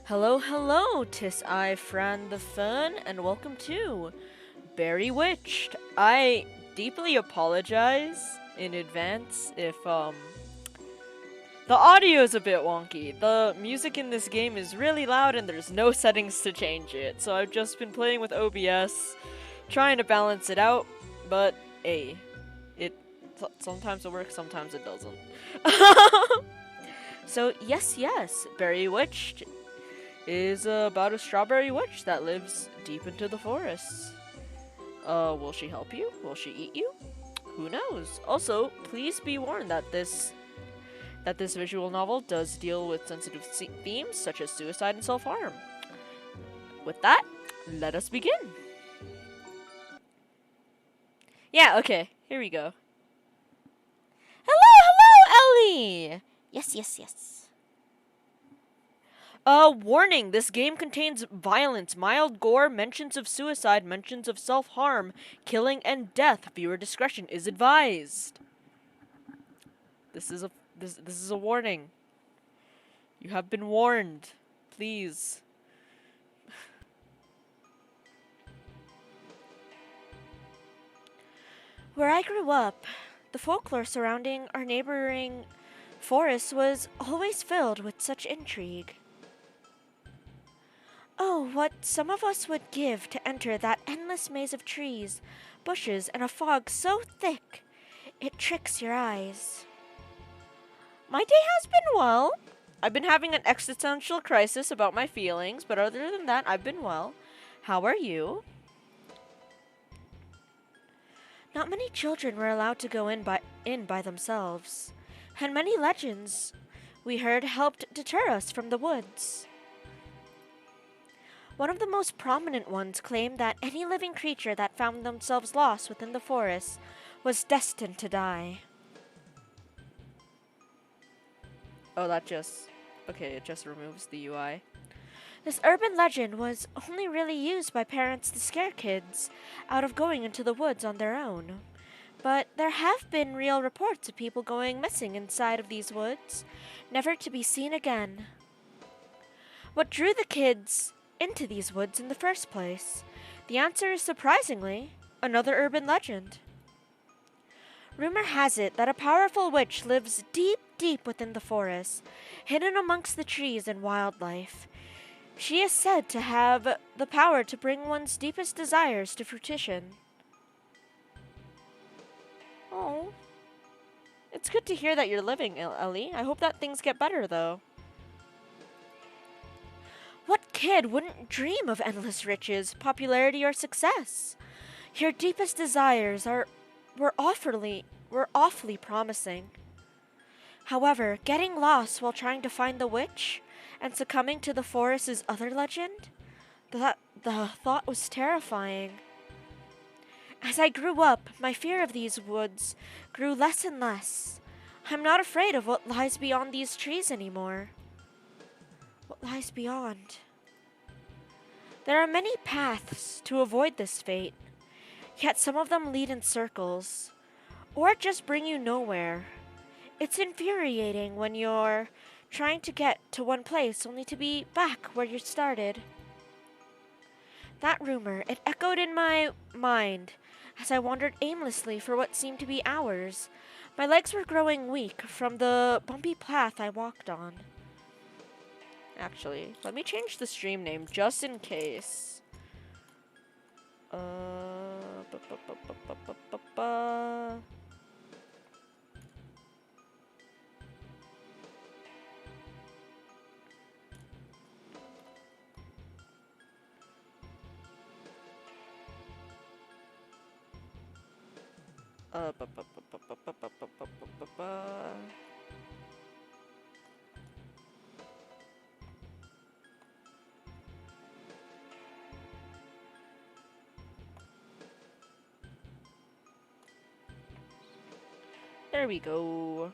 Hello, hello, 'tis I, Fran the Fern, and welcome to Berrywitched. I deeply apologize in advance if the audio is a bit wonky. The music in this game is really loud and there's no settings to change it. So I've just been playing with OBS, trying to balance it out, but hey, it sometimes it works, sometimes it doesn't. So yes, Berrywitched is about a strawberry witch that lives deep into the forests. Will she help you? Will she eat you? Who knows? Also, please be warned that this visual novel does deal with sensitive themes such as suicide and self-harm. With that, let us begin. Yeah, okay. Here we go. Hello, Ellie. Yes. Warning, this game contains violence, mild gore, mentions of suicide, mentions of self-harm, killing, and death. Viewer discretion is advised. This is a warning. You have been warned. Please. Where I grew up, the folklore surrounding our neighboring forest was always filled with such intrigue. Oh, what some of us would give to enter that endless maze of trees, bushes, and a fog so thick it tricks your eyes. My day has been well. I've been having an existential crisis about my feelings, but other than that, I've been well. How are you? Not many children were allowed to go in by themselves, and many legends we heard helped deter us from the woods. One of the most prominent ones claimed that any living creature that found themselves lost within the forest was destined to die. Oh, it just removes the UI. This urban legend was only really used by parents to scare kids out of going into the woods on their own. But there have been real reports of people going missing inside of these woods, never to be seen again. What drew the kids into these woods in the first place? The answer is surprisingly another urban legend. Rumor has it that a powerful witch lives deep within the forest, hidden amongst the trees and wildlife. She is said to have the power to bring one's deepest desires to fruition. Oh, it's good to hear that you're living, Ellie. I hope that things get better, though. What kid wouldn't dream of endless riches, popularity, or success? Your deepest desires were awfully promising. However, getting lost while trying to find the witch and succumbing to the forest's other legend? The thought was terrifying. As I grew up, my fear of these woods grew less and less. I'm not afraid of what lies beyond these trees anymore. What lies beyond? There are many paths to avoid this fate, yet some of them lead in circles, or just bring you nowhere. It's infuriating when you're trying to get to one place only to be back where you started. That rumor, it echoed in my mind as I wandered aimlessly for what seemed to be hours. My legs were growing weak from the bumpy path I walked on. Actually, let me change the stream name just in case. Uh, ba, ba, ba, ba, ba, ba, ba, ba. Ba, ba, ba, ba, ba, ba, ba, ba, ba, ba, ba. There we go.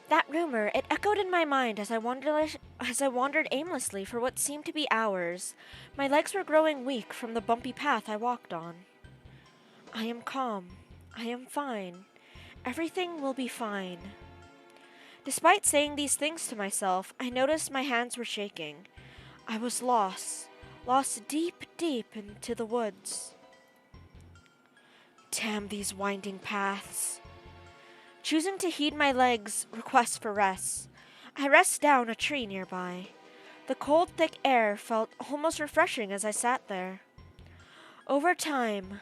That rumor, it echoed in my mind as I wandered aimlessly for what seemed to be hours. My legs were growing weak from the bumpy path I walked on. I am calm. I am fine. Everything will be fine. Despite saying these things to myself, I noticed my hands were shaking. I was lost deep, deep into the woods. Damn these winding paths. Choosing to heed my legs' request for rest, I rest down a tree nearby. The cold, thick air felt almost refreshing as I sat there. Over time,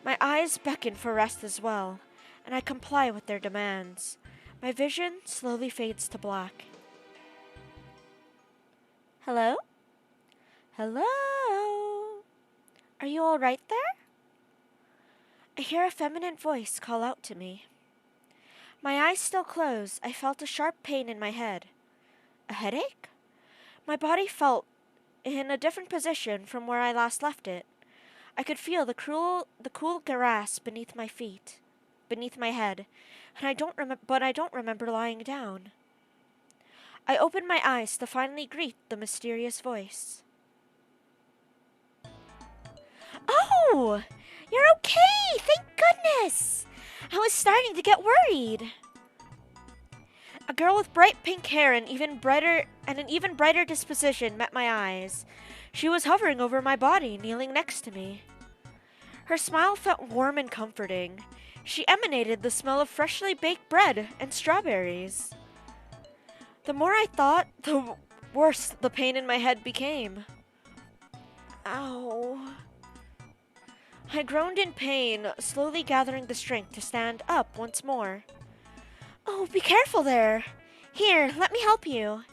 my eyes beckon for rest as well, and I comply with their demands. My vision slowly fades to black. Hello? Hello? Are you all right there? I hear a feminine voice call out to me. My eyes still closed, I felt a sharp pain in my head. A headache? My body felt in a different position from where I last left it. I could feel the cool grass beneath my feet, beneath my head, and I don't remember lying down. I opened my eyes to finally greet the mysterious voice. Oh, you're okay! Thank goodness! I was starting to get worried. A girl with bright pink hair and an even brighter disposition met my eyes. She was hovering over my body, kneeling next to me. Her smile felt warm and comforting. She emanated the smell of freshly baked bread and strawberries. The more I thought, the worse the pain in my head became. Ow. I groaned in pain, slowly gathering the strength to stand up once more. Oh, be careful there. Here, let me help you.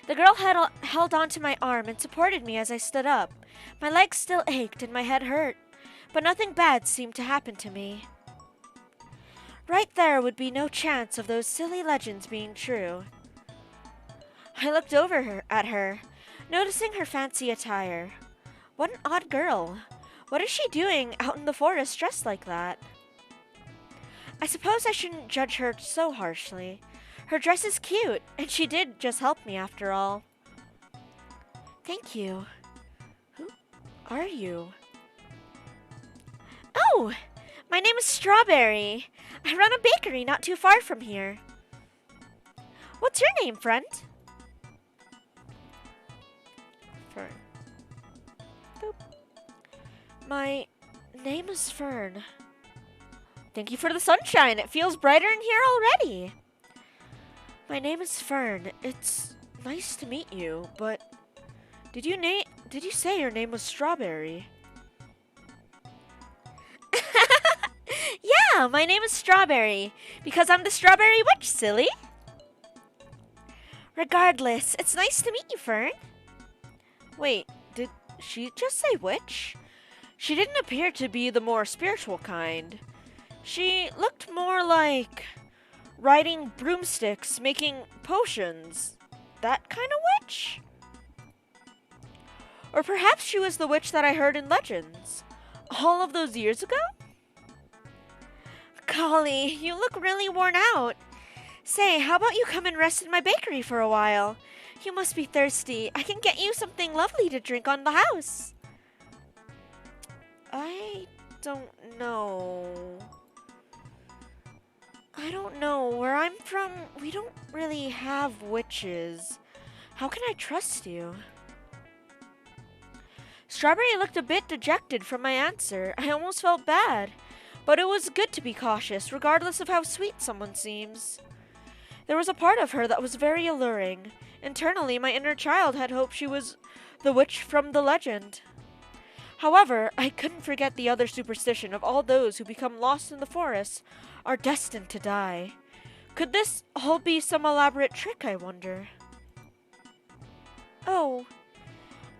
The girl held onto my arm and supported me as I stood up. My legs still ached and my head hurt, but nothing bad seemed to happen to me. Right there would be no chance of those silly legends being true. I looked at her, noticing her fancy attire. What an odd girl. What is she doing out in the forest dressed like that? I suppose I shouldn't judge her so harshly. Her dress is cute, and she did just help me after all. Thank you. Who are you? Oh, my name is Strawberry. I run a bakery not too far from here. What's your name, friend? Fern. Boop. My name is Fern. Thank you for the sunshine. It feels brighter in here already. My name is Fern. It's nice to meet you, but did you say your name was Strawberry? Yeah, my name is Strawberry because I'm the Strawberry Witch, silly. Regardless, it's nice to meet you, Fern. Wait, did she just say witch? She didn't appear to be the more spiritual kind. She looked more like riding broomsticks, making potions. That kind of witch? Or perhaps she was the witch that I heard in legends all of those years ago? Golly, you look really worn out. Say, how about you come and rest in my bakery for a while? You must be thirsty. I can get you something lovely to drink on the house. I don't know. Where I'm from, we don't really have witches. How can I trust you? Strawberry looked a bit dejected from my answer. I almost felt bad. But it was good to be cautious, regardless of how sweet someone seems. There was a part of her that was very alluring. Internally, my inner child had hoped she was the witch from the legend. However, I couldn't forget the other superstition of all those who become lost in the forest are destined to die. Could this all be some elaborate trick, I wonder? Oh,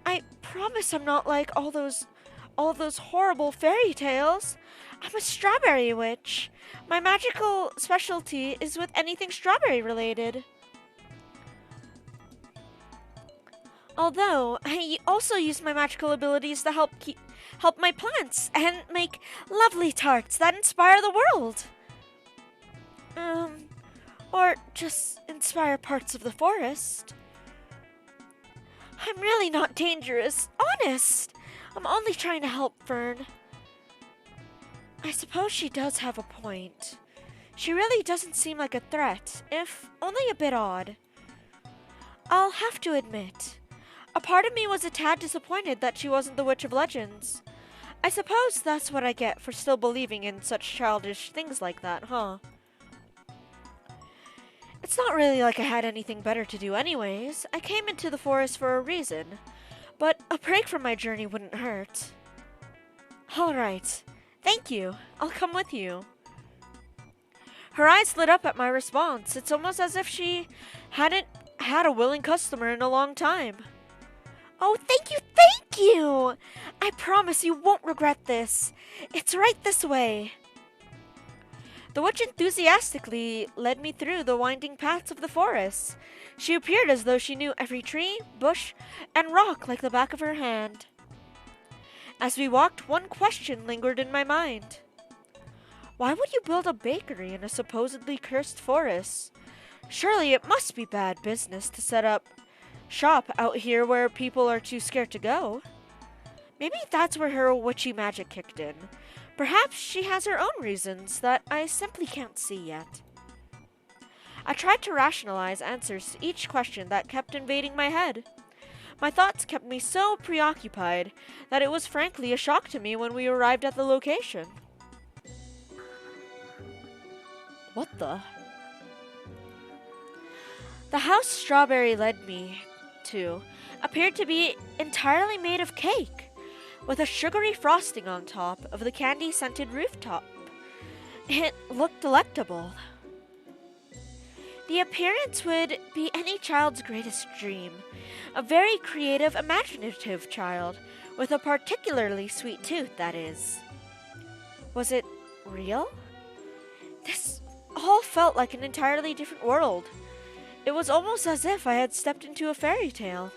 I promise I'm not like all those horrible fairy tales. I'm a strawberry witch. My magical specialty is with anything strawberry related. Although, I also use my magical abilities to help my plants and make lovely tarts that inspire the world. Or just inspire parts of the forest. I'm really not dangerous, honest. I'm only trying to help, Fern. I suppose she does have a point. She really doesn't seem like a threat, if only a bit odd. I'll have to admit, a part of me was a tad disappointed that she wasn't the Witch of Legends. I suppose that's what I get for still believing in such childish things like that, huh? It's not really like I had anything better to do anyways. I came into the forest for a reason, but a break from my journey wouldn't hurt. Alright, thank you. I'll come with you. Her eyes lit up at my response. It's almost as if she hadn't had a willing customer in a long time. Oh, thank you, thank you! I promise you won't regret this. It's right this way. The witch enthusiastically led me through the winding paths of the forest. She appeared as though she knew every tree, bush, and rock like the back of her hand. As we walked, one question lingered in my mind. Why would you build a bakery in a supposedly cursed forest? Surely it must be bad business to set up shop out here where people are too scared to go. Maybe that's where her witchy magic kicked in. Perhaps she has her own reasons that I simply can't see yet. I tried to rationalize answers to each question that kept invading my head. My thoughts kept me so preoccupied that it was frankly a shock to me when we arrived at the location. What the? The house Strawberry led me to appeared to be entirely made of cake, with a sugary frosting on top of the candy-scented rooftop. It looked delectable. The appearance would be any child's greatest dream. A very creative, imaginative child, with a particularly sweet tooth, that is. Was it real? This all felt like an entirely different world. It was almost as if I had stepped into a fairy tale.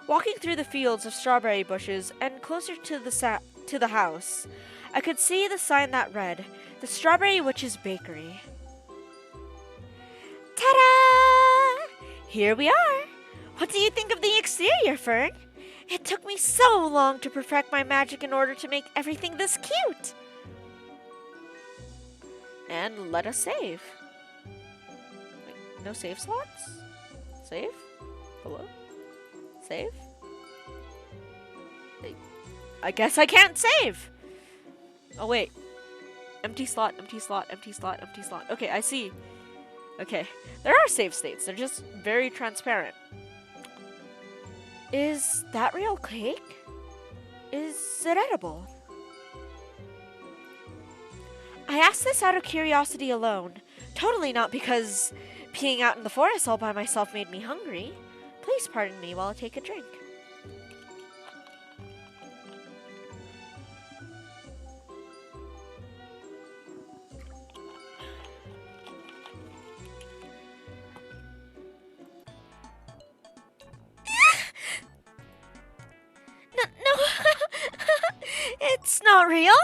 Walking through the fields of strawberry bushes and closer to the house, I could see the sign that read, "The Strawberry Witch's Bakery." Ta-da! Here we are. What do you think of the exterior, Fern? It took me so long to perfect my magic in order to make everything this cute. And let us save. Wait, no save slots? Save? Hello? Save? I guess I can't save! Oh wait. Empty slot, empty slot, empty slot, empty slot. Okay, I see. Okay. There are save states. They're just very transparent. Is that real cake? Is it edible? I asked this out of curiosity alone. Totally not because being out in the forest all by myself made me hungry. Please pardon me while I take a drink. No, it's not real.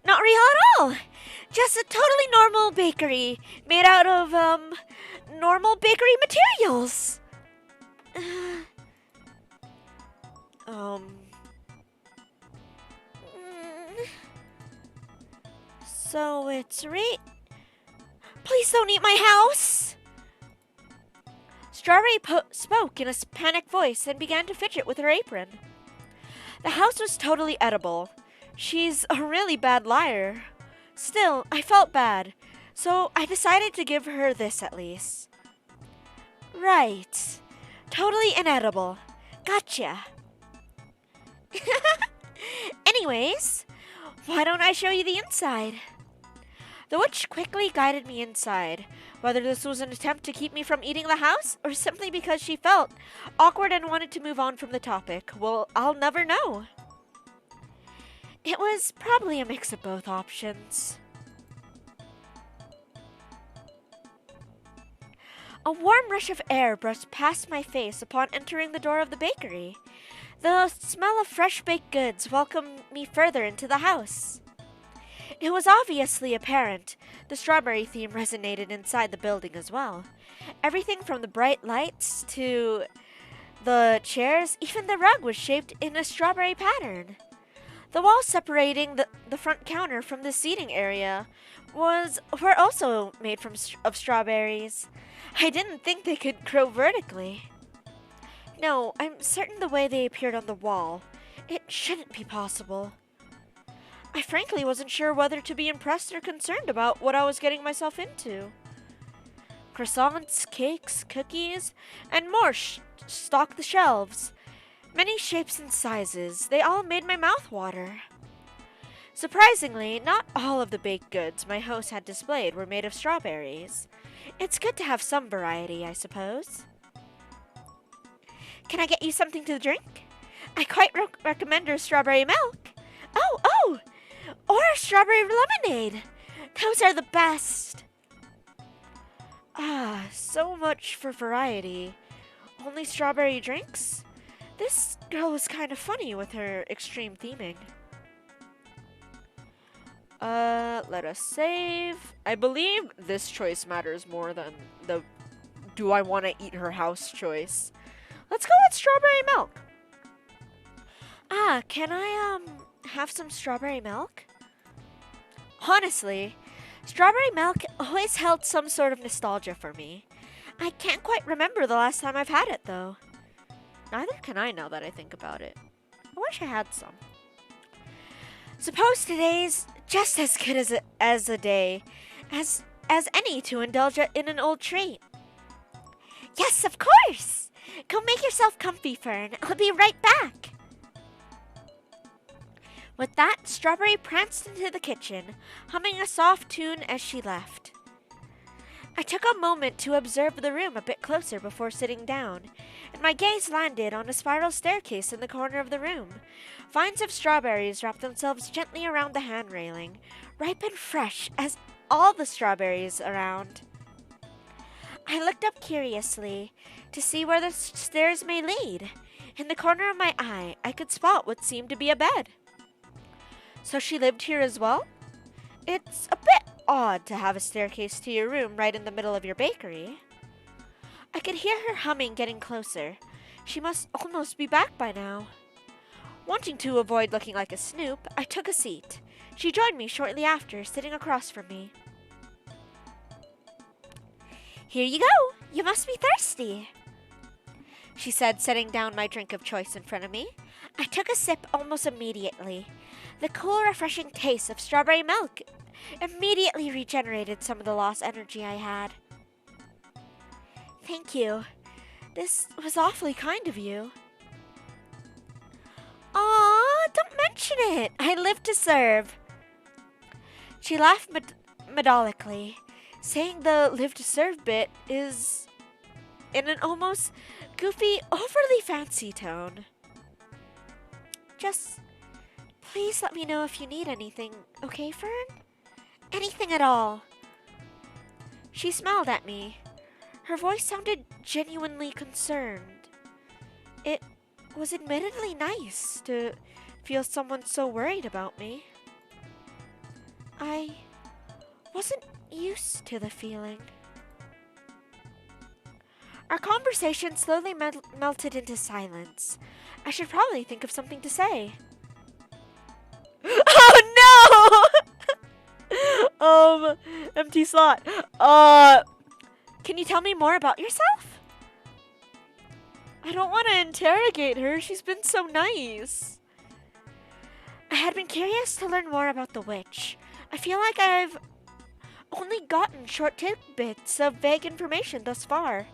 Not real at all. Just a totally normal bakery made out of, normal bakery materials. So it's Please don't eat my house! Strawberry spoke in a panicked voice and began to fidget with her apron. The house was totally edible. She's a really bad liar. Still, I felt bad, so I decided to give her this at least. Right. Totally inedible. Gotcha. Anyways, why don't I show you the inside? The witch quickly guided me inside. Whether this was an attempt to keep me from eating the house, or simply because she felt awkward and wanted to move on from the topic, well, I'll never know. It was probably a mix of both options. A warm rush of air brushed past my face upon entering the door of the bakery. The smell of fresh baked goods welcomed me further into the house. It was obviously apparent the strawberry theme resonated inside the building as well. Everything from the bright lights to the chairs, even the rug was shaped in a strawberry pattern. The wall separating the front counter from the seating area were also made of strawberries. I didn't think they could grow vertically. No, I'm certain the way they appeared on the wall. It shouldn't be possible. I frankly wasn't sure whether to be impressed or concerned about what I was getting myself into. Croissants, cakes, cookies, and more stocked the shelves. Many shapes and sizes, they all made my mouth water. Surprisingly, not all of the baked goods my host had displayed were made of strawberries. It's good to have some variety, I suppose. Can I get you something to drink? I quite recommend her strawberry milk. Oh, or a strawberry lemonade. Those are the best. Ah, so much for variety. Only strawberry drinks? This girl was kind of funny with her extreme theming. Let us save. I believe this choice matters more than the do I want to eat her house choice. Let's go with strawberry milk. Ah, can I, have some strawberry milk? Honestly, strawberry milk always held some sort of nostalgia for me. I can't quite remember the last time I've had it, though. Neither can I now that I think about it. I wish I had some. Suppose today's just as good as a day as any to indulge in an old treat. Yes, of course! Go make yourself comfy, Fern. I'll be right back. With that, Strawberry pranced into the kitchen, humming a soft tune as she left. I took a moment to observe the room a bit closer before sitting down, and my gaze landed on a spiral staircase in the corner of the room. Vines of strawberries wrapped themselves gently around the hand railing, ripe and fresh as all the strawberries around. I looked up curiously to see where the stairs may lead. In the corner of my eye, I could spot what seemed to be a bed. So she lived here as well? It's a bit odd to have a staircase to your room right in the middle of your bakery. I could hear her humming getting closer. She must almost be back by now. Wanting to avoid looking like a snoop, I took a seat. She joined me shortly after, sitting across from me. Here you go. You must be thirsty, she said, setting down my drink of choice in front of me. I took a sip almost immediately. The cool, refreshing taste of strawberry milk immediately regenerated some of the lost energy I had. Thank you. This was awfully kind of you. Aw, don't mention it. I live to serve. She laughed methodically, saying the live to serve bit is in an almost goofy, overly fancy tone. Just please let me know if you need anything, okay, Fern? Anything at all. She smiled at me. Her voice sounded genuinely concerned. It was admittedly nice to feel someone so worried about me. I wasn't used to the feeling. Our conversation slowly melted into silence. I should probably think of something to say. Oh no! Empty slot. Can you tell me more about yourself? I don't want to interrogate her. She's been so nice. I had been curious to learn more about the witch. I feel like I've only gotten short tidbits of vague information thus far.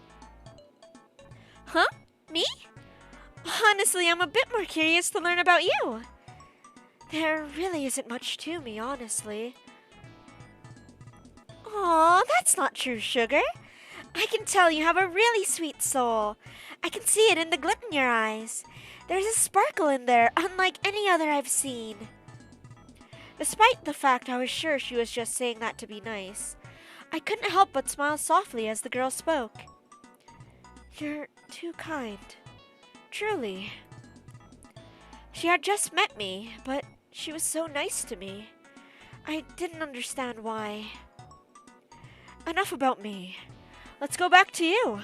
Huh? Me? Honestly, I'm a bit more curious to learn about you. There really isn't much to me, honestly. Aw, that's not true, Sugar. I can tell you have a really sweet soul. I can see it in the glint in your eyes. There's a sparkle in there, unlike any other I've seen. Despite the fact I was sure she was just saying that to be nice, I couldn't help but smile softly as the girl spoke. You're too kind. Truly. She had just met me, but she was so nice to me. I didn't understand why. Enough about me. Let's go back to you.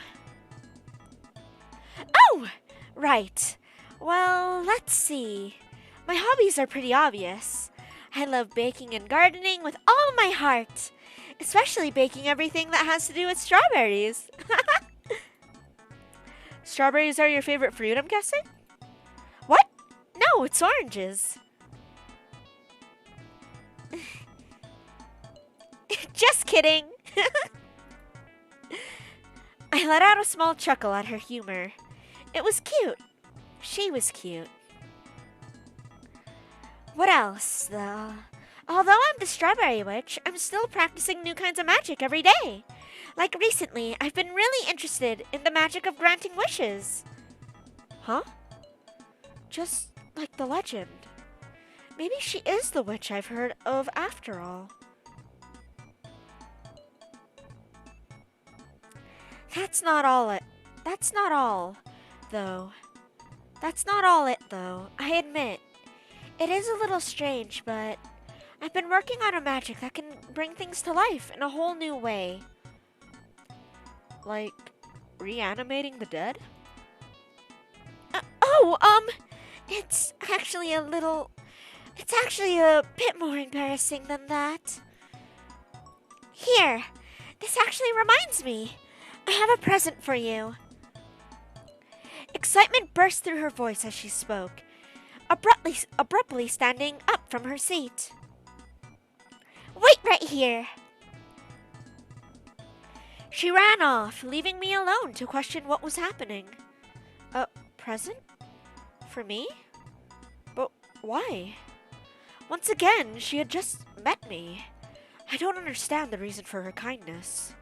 Oh! Right. Well, let's see. My hobbies are pretty obvious. I love baking and gardening with all my heart, especially baking everything that has to do with strawberries. Strawberries are your favorite fruit, I'm guessing? What? No, it's oranges. Just kidding. I let out a small chuckle at her humor. It was cute. She was cute. What else, though? Although I'm the Strawberry Witch, I'm still practicing new kinds of magic every day. Like recently, I've been really interested in the magic of granting wishes. Huh? Just like the legend. Maybe she is the witch I've heard of after all. That's not all, though. That's not all it, though. I admit. It is a little strange, but I've been working on a magic that can bring things to life in a whole new way. Like, reanimating the dead? It's actually a bit more embarrassing than that. Here, this actually reminds me. I have a present for you. Excitement burst through her voice as she spoke, abruptly standing up from her seat. Wait right here. She ran off, leaving me alone to question what was happening. A present? For me? But why? Once again, she had just met me. I don't understand the reason for her kindness.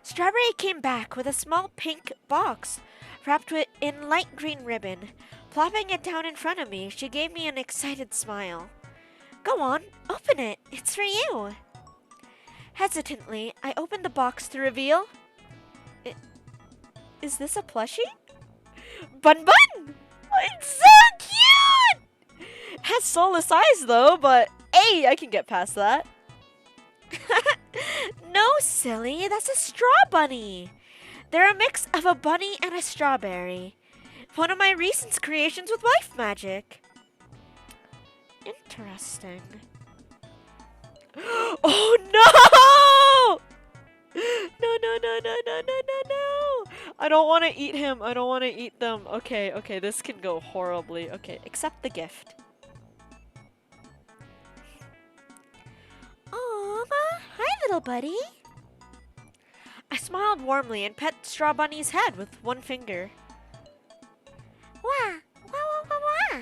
Strawberry came back with a small pink box wrapped in light green ribbon. Plopping it down in front of me, she gave me an excited smile. Go on, open it. It's for you. Hesitantly, I opened the box to reveal... Is this a plushie? Bun Bun! It's so cute! Has soulless eyes though, but hey, I can get past that. No, silly, that's a straw bunny. They're a mix of a bunny and a strawberry. One of my recent creations with life magic. Interesting. Oh no! No. I don't want to eat him. I don't want to eat them. Okay, this can go horribly. Okay, accept the gift. Aw, hi little buddy. I smiled warmly and pet Straw Bunny's head with one finger. Wah, wah.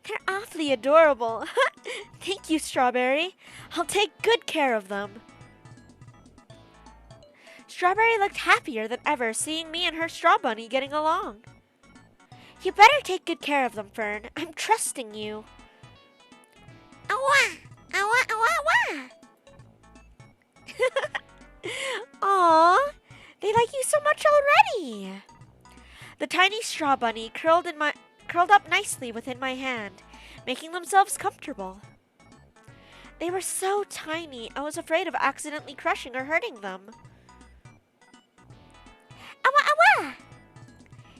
They're awfully adorable. Thank you, Strawberry. I'll take good care of them. Strawberry looked happier than ever seeing me and her Straw Bunny getting along. You better take good care of them, Fern. I'm trusting you. Awa! Aw, they like you so much already. The tiny Straw Bunny curled up nicely within my hand, making themselves comfortable. They were so tiny, I was afraid of accidentally crushing or hurting them. Awa!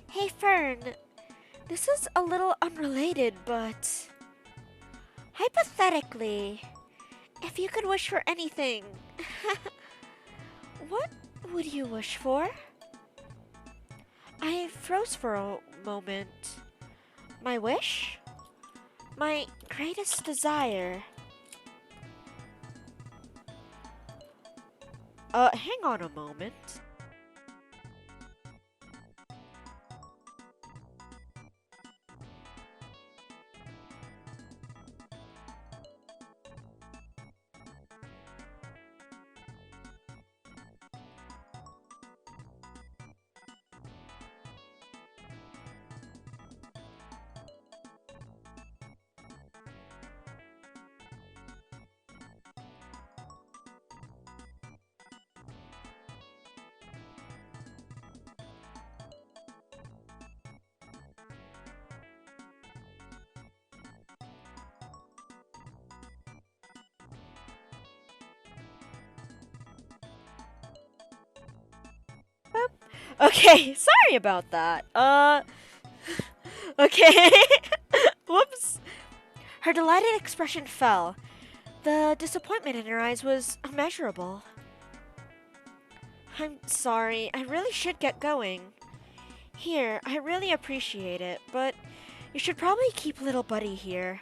Hey, Fern. This is a little unrelated, but... hypothetically, if you could wish for anything, what would you wish for? I froze for a moment. My wish? My greatest desire. Hang on a moment. Okay, sorry about that. Okay. Whoops. Her delighted expression fell. The disappointment in her eyes was immeasurable. I'm sorry. I really should get going. Here, I really appreciate it, but you should probably keep little Buddy here.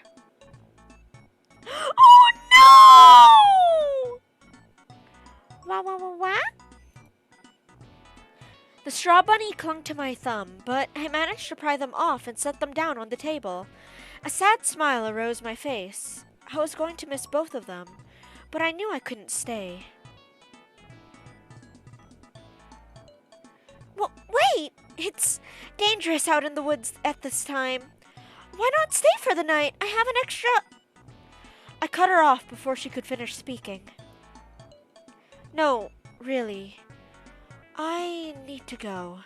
Oh no! Wah. The straw bunny clung to my thumb, but I managed to pry them off and set them down on the table. A sad smile arose my face. I was going to miss both of them, but I knew I couldn't stay. Well, wait! It's dangerous out in the woods at this time. Why not stay for the night? I have an extra... I cut her off before she could finish speaking. No, really. I need to go.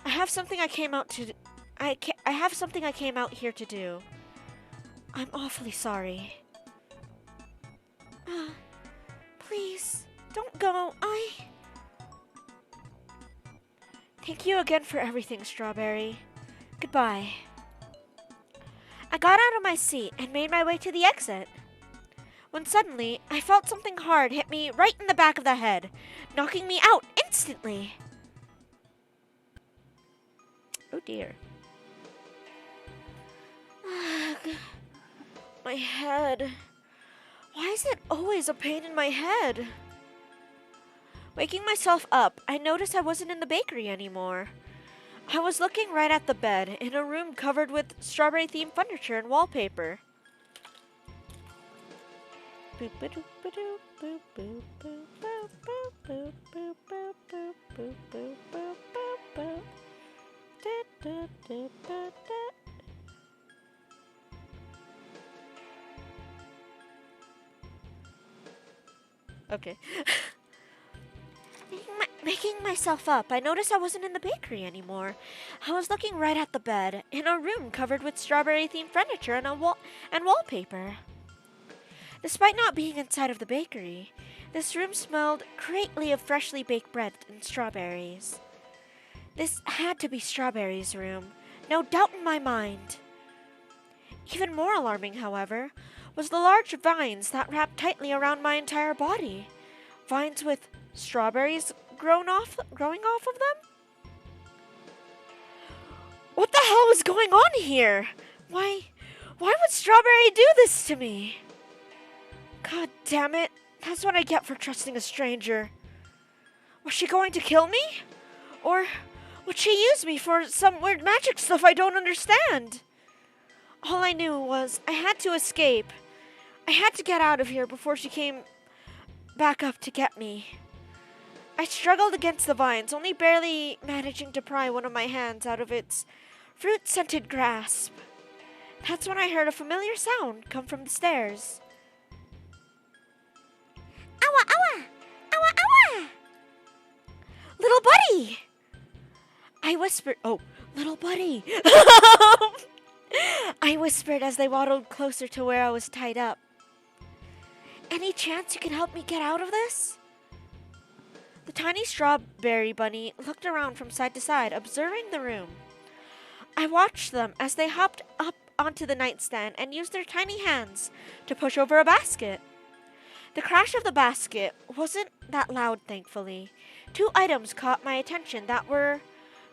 I have something I came out to... I have something I came out here to do. I'm awfully sorry. Please, don't go. Thank you again for everything, Strawberry. Goodbye. I got out of my seat and made my way to the exit. When suddenly, I felt something hard hit me right in the back of the head, knocking me out instantly. Oh dear. Ugh. My head. Why is it always a pain in my head? Waking myself up, I noticed I wasn't in the bakery anymore. I was looking right at the bed, in a room covered with strawberry-themed furniture and wallpaper. Okay. Making myself up, I noticed I wasn't in the bakery anymore. I was looking right at the bed, in a room covered with strawberry-themed furniture and wallpaper. Despite not being inside of the bakery, this room smelled greatly of freshly baked bread and strawberries. This had to be Strawberry's room, no doubt in my mind. Even more alarming, however, was the large vines that wrapped tightly around my entire body. Vines with strawberries growing off of them? What the hell was going on here? Why would Strawberry do this to me? God damn it. That's what I get for trusting a stranger. Was she going to kill me? Or would she use me for some weird magic stuff I don't understand? All I knew was I had to escape. I had to get out of here before she came back up to get me. I struggled against the vines, only barely managing to pry one of my hands out of its fruit-scented grasp. That's when I heard a familiar sound come from the stairs. Owa, owa! Owa, owa! Little Buddy! I whispered, oh, little Buddy! I whispered as they waddled closer to where I was tied up. Any chance you can help me get out of this? The tiny strawberry bunny looked around from side to side, observing the room. I watched them as they hopped up onto the nightstand and used their tiny hands to push over a basket. The crash of the basket wasn't that loud, thankfully. 2 items caught my attention that were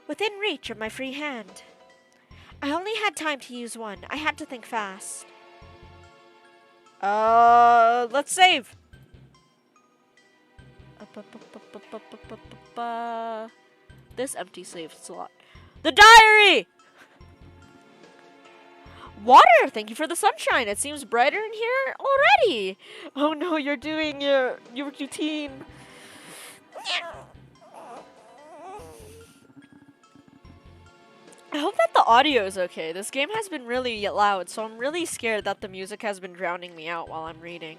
within reach of my free hand. I only had time to use one. I had to think fast. Let's save. This empty save slot. The diary! Water! Thank you for the sunshine. It seems brighter in here already. Oh no, you're doing your routine. I hope that the audio is okay. This game has been really loud, so I'm really scared that the music has been drowning me out while I'm reading.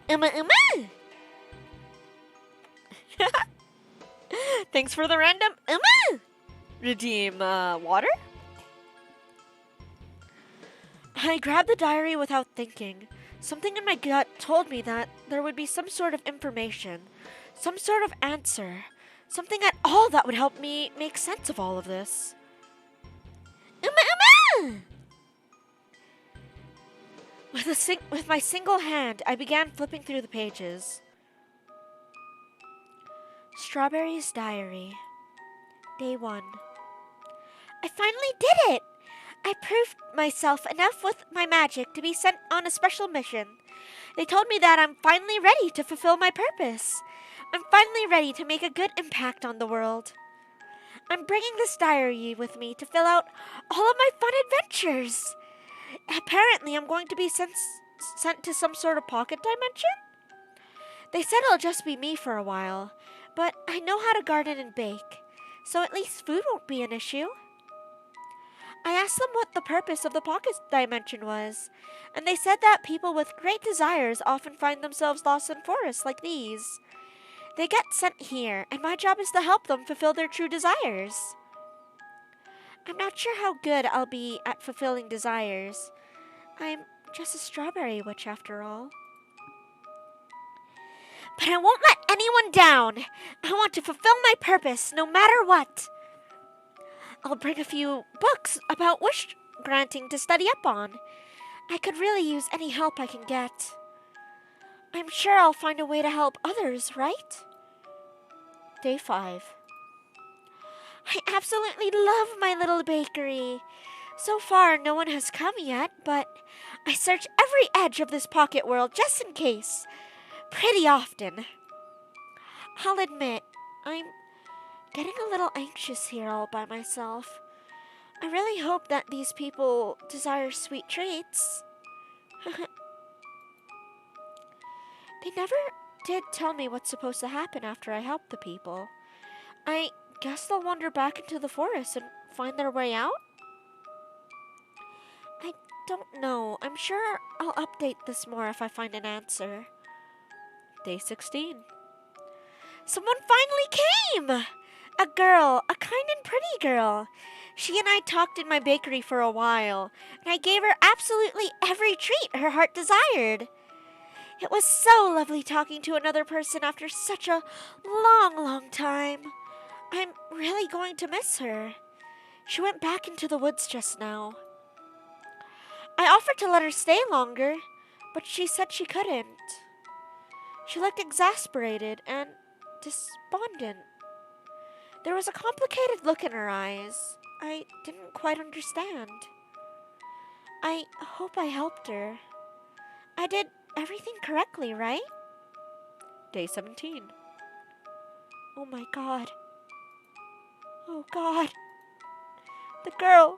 Emma! Thanks for the random Emma! Redeem, water? I grabbed the diary without thinking. Something in my gut told me that there would be some sort of information, some sort of answer, something at all that would help me make sense of all of this. Uma! With my single hand, I began flipping through the pages. Strawberry's Diary. Day 1. I finally did it! I proved myself enough with my magic to be sent on a special mission. They told me that I'm finally ready to fulfill my purpose. I'm finally ready to make a good impact on the world. I'm bringing this diary with me to fill out all of my fun adventures. Apparently, I'm going to be sent to some sort of pocket dimension? They said it'll just be me for a while, but I know how to garden and bake, so at least food won't be an issue. I asked them what the purpose of the pocket dimension was, and they said that people with great desires often find themselves lost in forests like these. They get sent here, and my job is to help them fulfill their true desires. I'm not sure how good I'll be at fulfilling desires. I'm just a strawberry witch after all. But I won't let anyone down. I want to fulfill my purpose no matter what. I'll bring a few books about wish granting to study up on. I could really use any help I can get. I'm sure I'll find a way to help others, right? Day 5. I absolutely love my little bakery. So far, no one has come yet, but I search every edge of this pocket world just in case. Pretty often. I'll admit, I'm getting a little anxious here all by myself. I really hope that these people desire sweet treats. They never did tell me what's supposed to happen after I help the people. I guess they'll wander back into the forest and find their way out? I don't know. I'm sure I'll update this more if I find an answer. Day 16. Someone finally came! A girl, a kind and pretty girl. She and I talked in my bakery for a while, and I gave her absolutely every treat her heart desired. It was so lovely talking to another person after such a long time. I'm really going to miss her. She went back into the woods just now. I offered to let her stay longer, but she said she couldn't. She looked exasperated and despondent. There was a complicated look in her eyes. I didn't quite understand. I hope I helped her. I did everything correctly, right? Day 17. Oh my God. Oh God. The girl,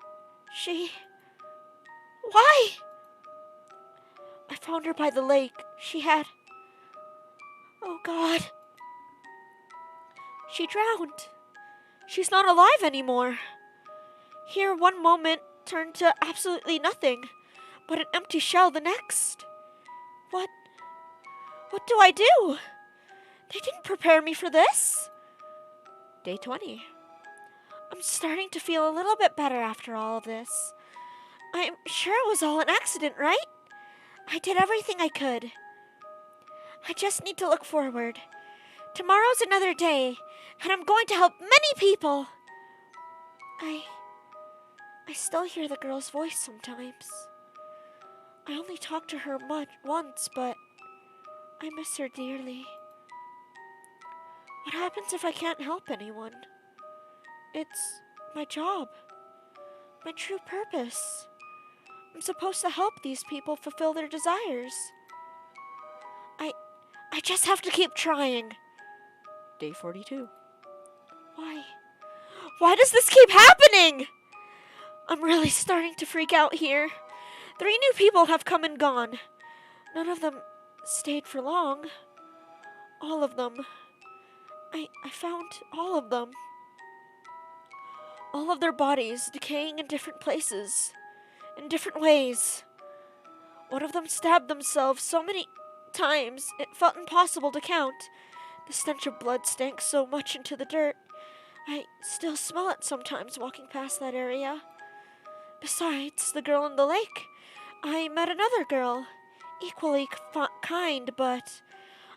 Why? I found her by the lake. Oh God. She drowned. She's not alive anymore. Here one moment turned to absolutely nothing, but an empty shell the next. What do I do? They didn't prepare me for this. Day 20. I'm starting to feel a little bit better after all of this. I'm sure it was all an accident, right? I did everything I could. I just need to look forward. Tomorrow's another day, and I'm going to help many people. I still hear the girl's voice sometimes. I only talked to her once, but I miss her dearly. What happens if I can't help anyone? It's my job, my true purpose. I'm supposed to help these people fulfill their desires. I just have to keep trying. Day 42. Why? Why does this keep happening? I'm really starting to freak out here. 3 new people have come and gone. None of them stayed for long. All of them. I found all of them. All of their bodies decaying in different places, in different ways. One of them stabbed themselves so many times it felt impossible to count. The stench of blood stank so much into the dirt. I still smell it sometimes walking past that area. Besides, the girl in the lake. I met another girl, equally kind, but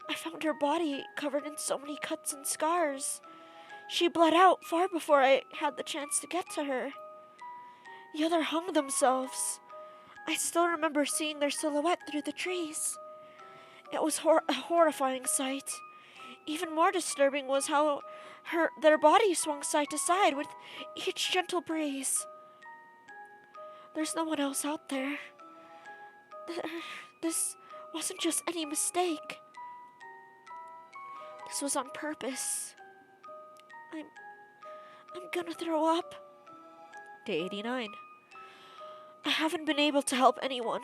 I found her body covered in so many cuts and scars. She bled out far before I had the chance to get to her. The other hung themselves. I still remember seeing their silhouette through the trees. It was a horrifying sight. Even more disturbing was how their bodies swung side to side with each gentle breeze. There's no one else out there. This wasn't just any mistake. This was on purpose. I'm gonna throw up. Day 89. I haven't been able to help anyone.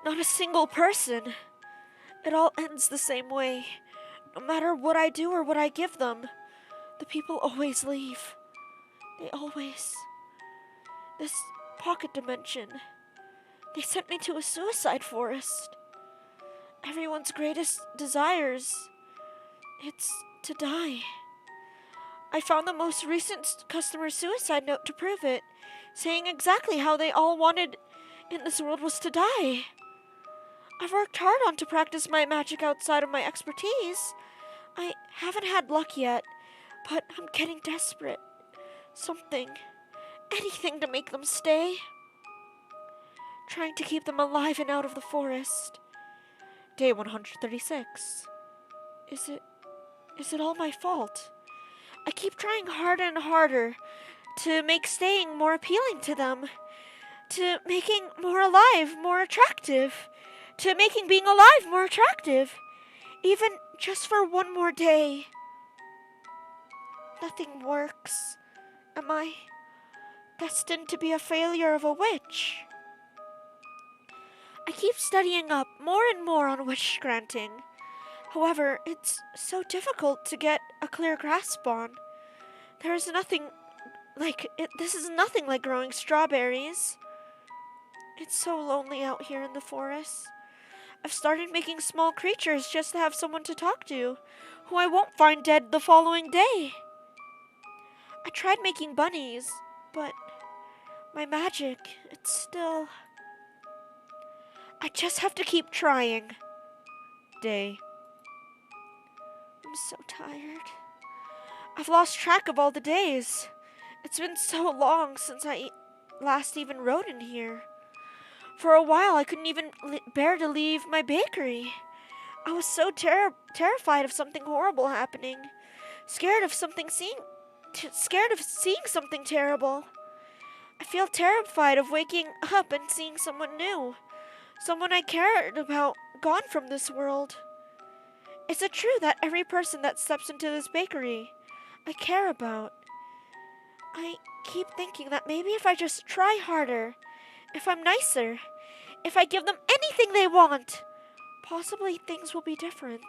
Not a single person. It all ends the same way. No matter what I do or what I give them, the people always leave. They always. This pocket dimension. They sent me to a suicide forest. Everyone's greatest desires. It's to die. I found the most recent customer suicide note to prove it, saying exactly how they all wanted in this world was to die. I've worked hard on to practice my magic outside of my expertise. I haven't had luck yet, but I'm getting desperate. Something, anything to make them stay. Trying to keep them alive and out of the forest. Day 136. Is it all my fault? I keep trying harder and harder to make staying more appealing to them, to making more alive more attractive, to making being alive more attractive, even just for one more day. Nothing works. Am I destined to be a failure of a witch? I keep studying up more and more on witch granting. However, it's so difficult to get a clear grasp on. There is nothing like it. This is nothing like growing strawberries. It's so lonely out here in the forest. I've started making small creatures just to have someone to talk to, who I won't find dead the following day. I tried making bunnies, but my magic, it's still... I just have to keep trying. Day. I'm so tired. I've lost track of all the days. It's been so long since I last even rode in here. For a while, I couldn't even bear to leave my bakery. I was so terrified of something horrible happening. Scared of seeing something terrible. I feel terrified of waking up and seeing someone new. Someone I cared about gone from this world. Is it true that every person that steps into this bakery I care about? I keep thinking that maybe if I just try harder, if I'm nicer, if I give them anything they want, possibly things will be different.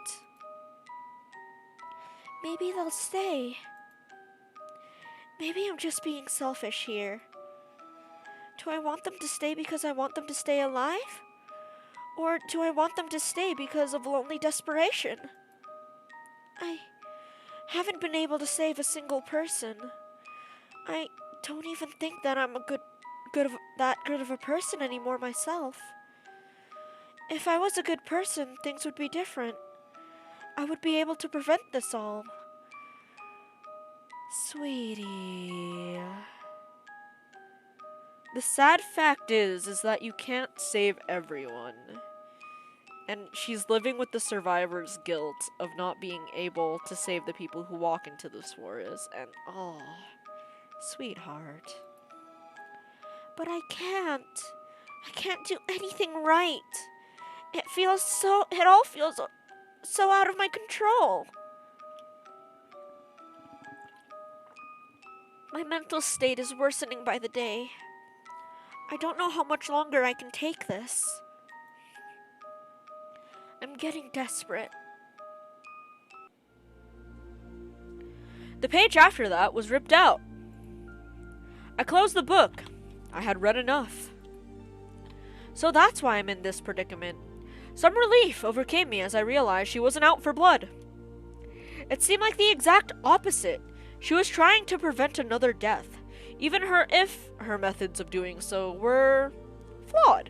Maybe they'll stay. Maybe I'm just being selfish here. Do I want them to stay because I want them to stay alive? Or do I want them to stay because of lonely desperation? I haven't been able to save a single person. I don't even think that I'm that good of a person anymore myself. If I was a good person, things would be different. I would be able to prevent this all. Sweetie. The sad fact is that you can't save everyone. And she's living with the survivor's guilt of not being able to save the people who walk into this forest. And, oh, sweetheart. But I can't. I can't do anything right. It all feels so out of my control. My mental state is worsening by the day. I don't know how much longer I can take this. I'm getting desperate. The page after that was ripped out. I closed the book. I had read enough. So that's why I'm in this predicament. Some relief overcame me as I realized she wasn't out for blood. It seemed like the exact opposite. She was trying to prevent another death, even if her methods of doing so were flawed.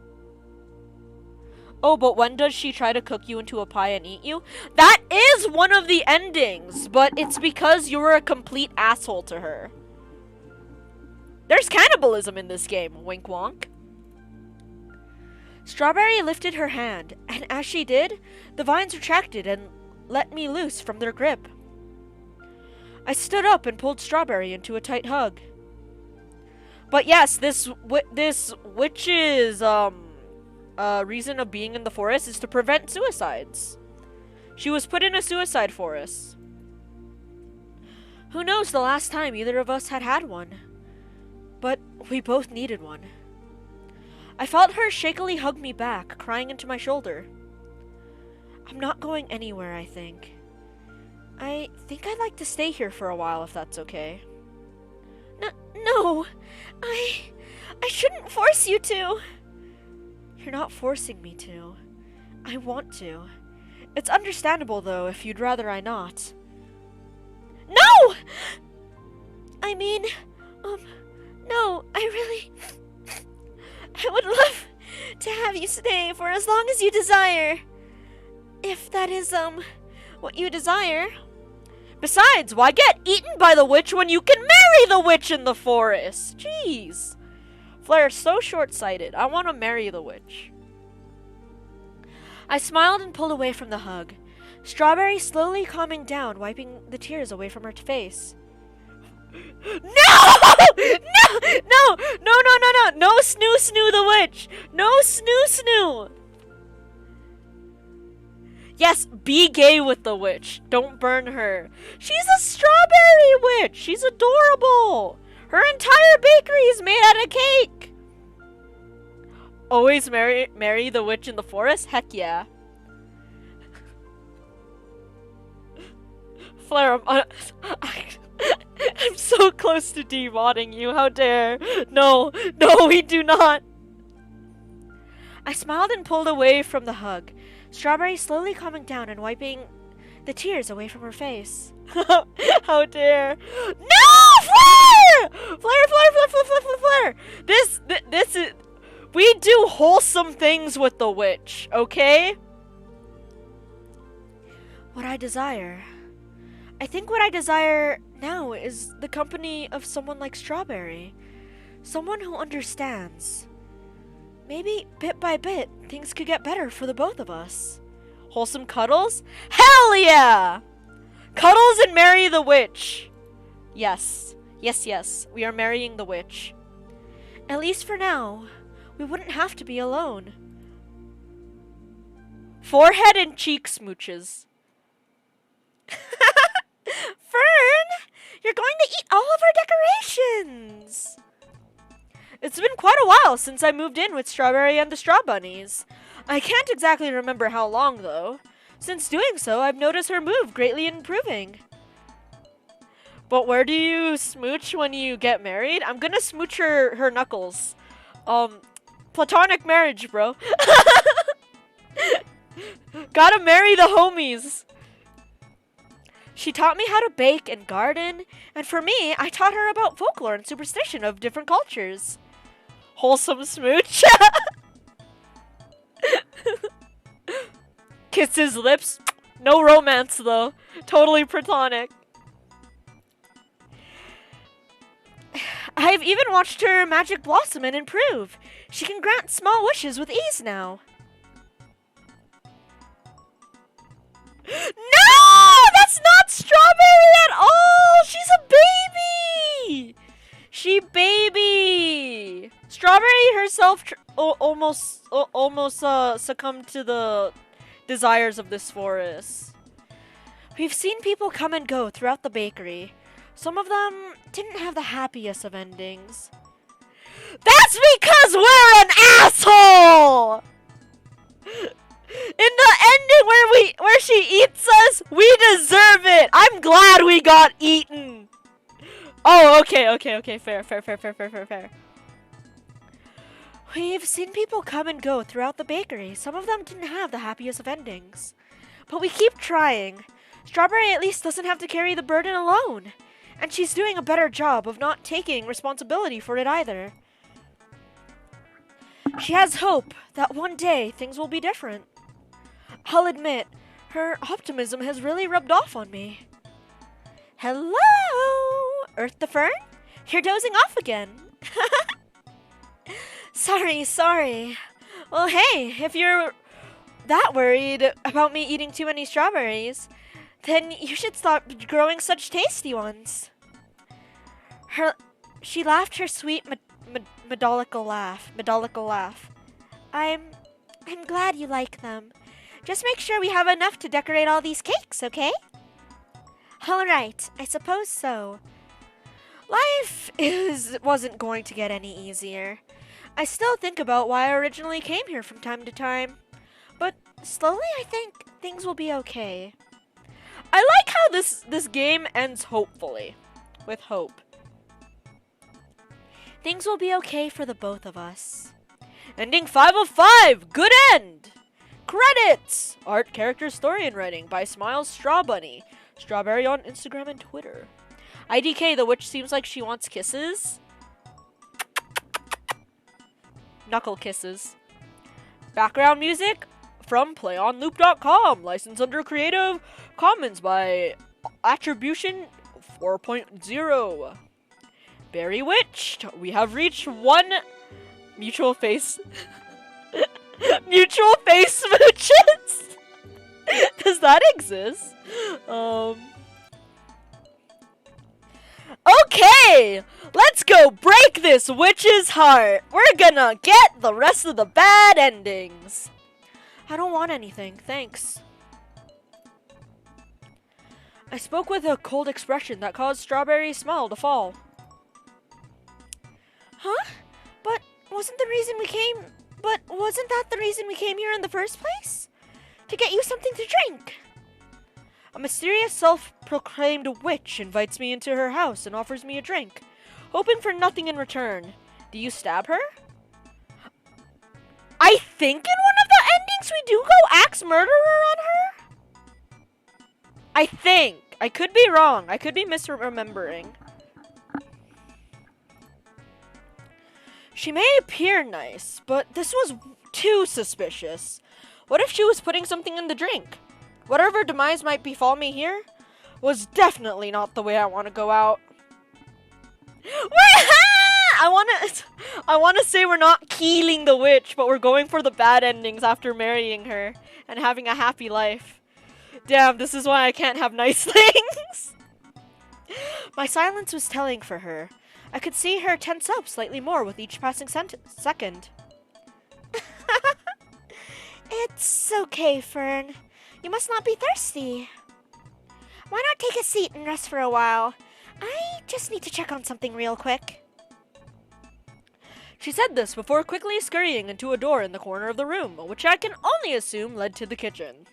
Oh, but when does she try to cook you into a pie and eat you? That is one of the endings, but it's because you were a complete asshole to her. There's cannibalism in this game, wink wonk. Strawberry lifted her hand, and as she did, the vines retracted and let me loose from their grip. I stood up and pulled Strawberry into a tight hug. But yes, this witch's reason of being in the forest is to prevent suicides. She was put in a suicide forest. Who knows the last time either of us had one? But we both needed one. I felt her shakily hug me back, crying into my shoulder. I'm not going anywhere, I think. I think I'd like to stay here for a while if that's okay. No, I shouldn't force you to. You're not forcing me to. I want to. It's understandable, though, if you'd rather I not. No! I mean, no, I would love to have you stay for as long as you desire. If that is, what you desire. Besides, why get eaten by the witch when you can marry the witch in the forest? Jeez. Flair's so short-sighted. I want to marry the witch. I smiled and pulled away from the hug. Strawberry slowly calming down, wiping the tears away from her face. No! No! No snoo the witch! No snoo! Yes, be gay with the witch. Don't burn her. She's a strawberry witch. She's adorable. Her entire bakery is made out of cake. Always marry the witch in the forest? Heck yeah. Flair, I'm so close to demodding you. How dare. No, we do not. I smiled and pulled away from the hug. Strawberry slowly calming down and wiping the tears away from her face. How dare. No! Flair! Flair! This is... We do wholesome things with the witch, okay? What I desire. I think what I desire now is the company of someone like Strawberry. Someone who understands. Maybe, bit by bit, things could get better for the both of us. Wholesome cuddles? Hell yeah! Cuddles and marry the witch. Yes. Yes. We are marrying the witch. At least for now, we wouldn't have to be alone. Forehead and cheek smooches. Fern! You're going to eat all of our decorations! It's been quite a while since I moved in with Strawberry and the Straw Bunnies. I can't exactly remember how long, though. Since doing so, I've noticed her mood greatly improving. But where do you smooch when you get married? I'm gonna smooch her knuckles. Platonic marriage, bro. Gotta marry the homies. She taught me how to bake and garden, and for me, I taught her about folklore and superstition of different cultures. Wholesome smooch. Kiss his lips. No romance, though. Totally platonic. I've even watched her magic blossom and improve. She can grant small wishes with ease now. No! That's not Strawberry at all! She's a baby! She baby! Strawberry herself almost succumbed to the desires of this forest. We've seen people come and go throughout the bakery. Some of them didn't have the happiest of endings. That's because we're an asshole! In the ending where she eats us, we deserve it. I'm glad we got eaten. Oh, okay. Fair. We've seen people come and go throughout the bakery. Some of them didn't have the happiest of endings. But we keep trying. Strawberry at least doesn't have to carry the burden alone. And she's doing a better job of not taking responsibility for it either. She has hope that one day things will be different. I'll admit, her optimism has really rubbed off on me. Hello, Earth the Fern? You're dozing off again. Sorry. Well, hey, if you're that worried about me eating too many strawberries, then you should stop growing such tasty ones. She laughed her sweet, medolical laugh. I'm glad you like them. Just make sure we have enough to decorate all these cakes, okay? All right, I suppose so. Life wasn't going to get any easier. I still think about why I originally came here from time to time. But slowly I think things will be okay. I like how this game ends hopefully. With hope. Things will be okay for the both of us. Ending 5 of 5! Good end! Credits! Art, character, story, and writing by Smiles Straw Bunny. Strawberry on Instagram and Twitter. IDK, the witch seems like she wants kisses. Knuckle kisses. Background music from playonloop.com. Licensed under Creative Commons by Attribution 4.0. Berrywitched. We have reached one mutual face. Mutual face smooches. Does that exist? Okay, let's go break this witch's heart. We're gonna get the rest of the bad endings. I don't want anything, thanks. I spoke with a cold expression that caused Strawberry's smile to fall. Huh? But wasn't that the reason we came here in the first place? To get you something to drink. A mysterious self-proclaimed witch invites me into her house and offers me a drink, hoping for nothing in return. Do you stab her? I think in one of the endings we do go axe murderer on her? I think. I could be wrong. I could be misremembering. She may appear nice, but this was too suspicious. What if she was putting something in the drink? Whatever demise might befall me here was definitely not the way I want to go out. I want to say we're not keeling the witch, but we're going for the bad endings after marrying her and having a happy life. Damn, this is why I can't have nice things. My silence was telling for her. I could see her tense up slightly more with each passing second. It's okay, Fern. You must not be thirsty. Why not take a seat and rest for a while? I just need to check on something real quick. She said this before quickly scurrying into a door in the corner of the room, which I can only assume led to the kitchen.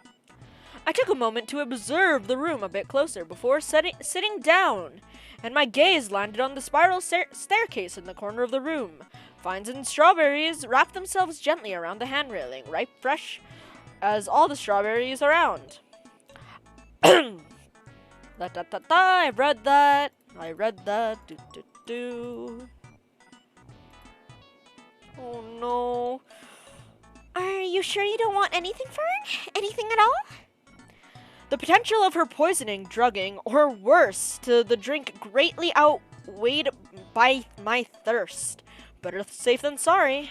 I took a moment to observe the room a bit closer before sitting down, and my gaze landed on the spiral staircase in the corner of the room. Vines and strawberries wrapped themselves gently around the hand railing, ripe fresh as all the strawberries around. I read that. Oh no. Are you sure you don't want anything, Fern? Anything at all? The potential of her poisoning, drugging, or worse, to the drink greatly outweighed by my thirst. Better safe than sorry.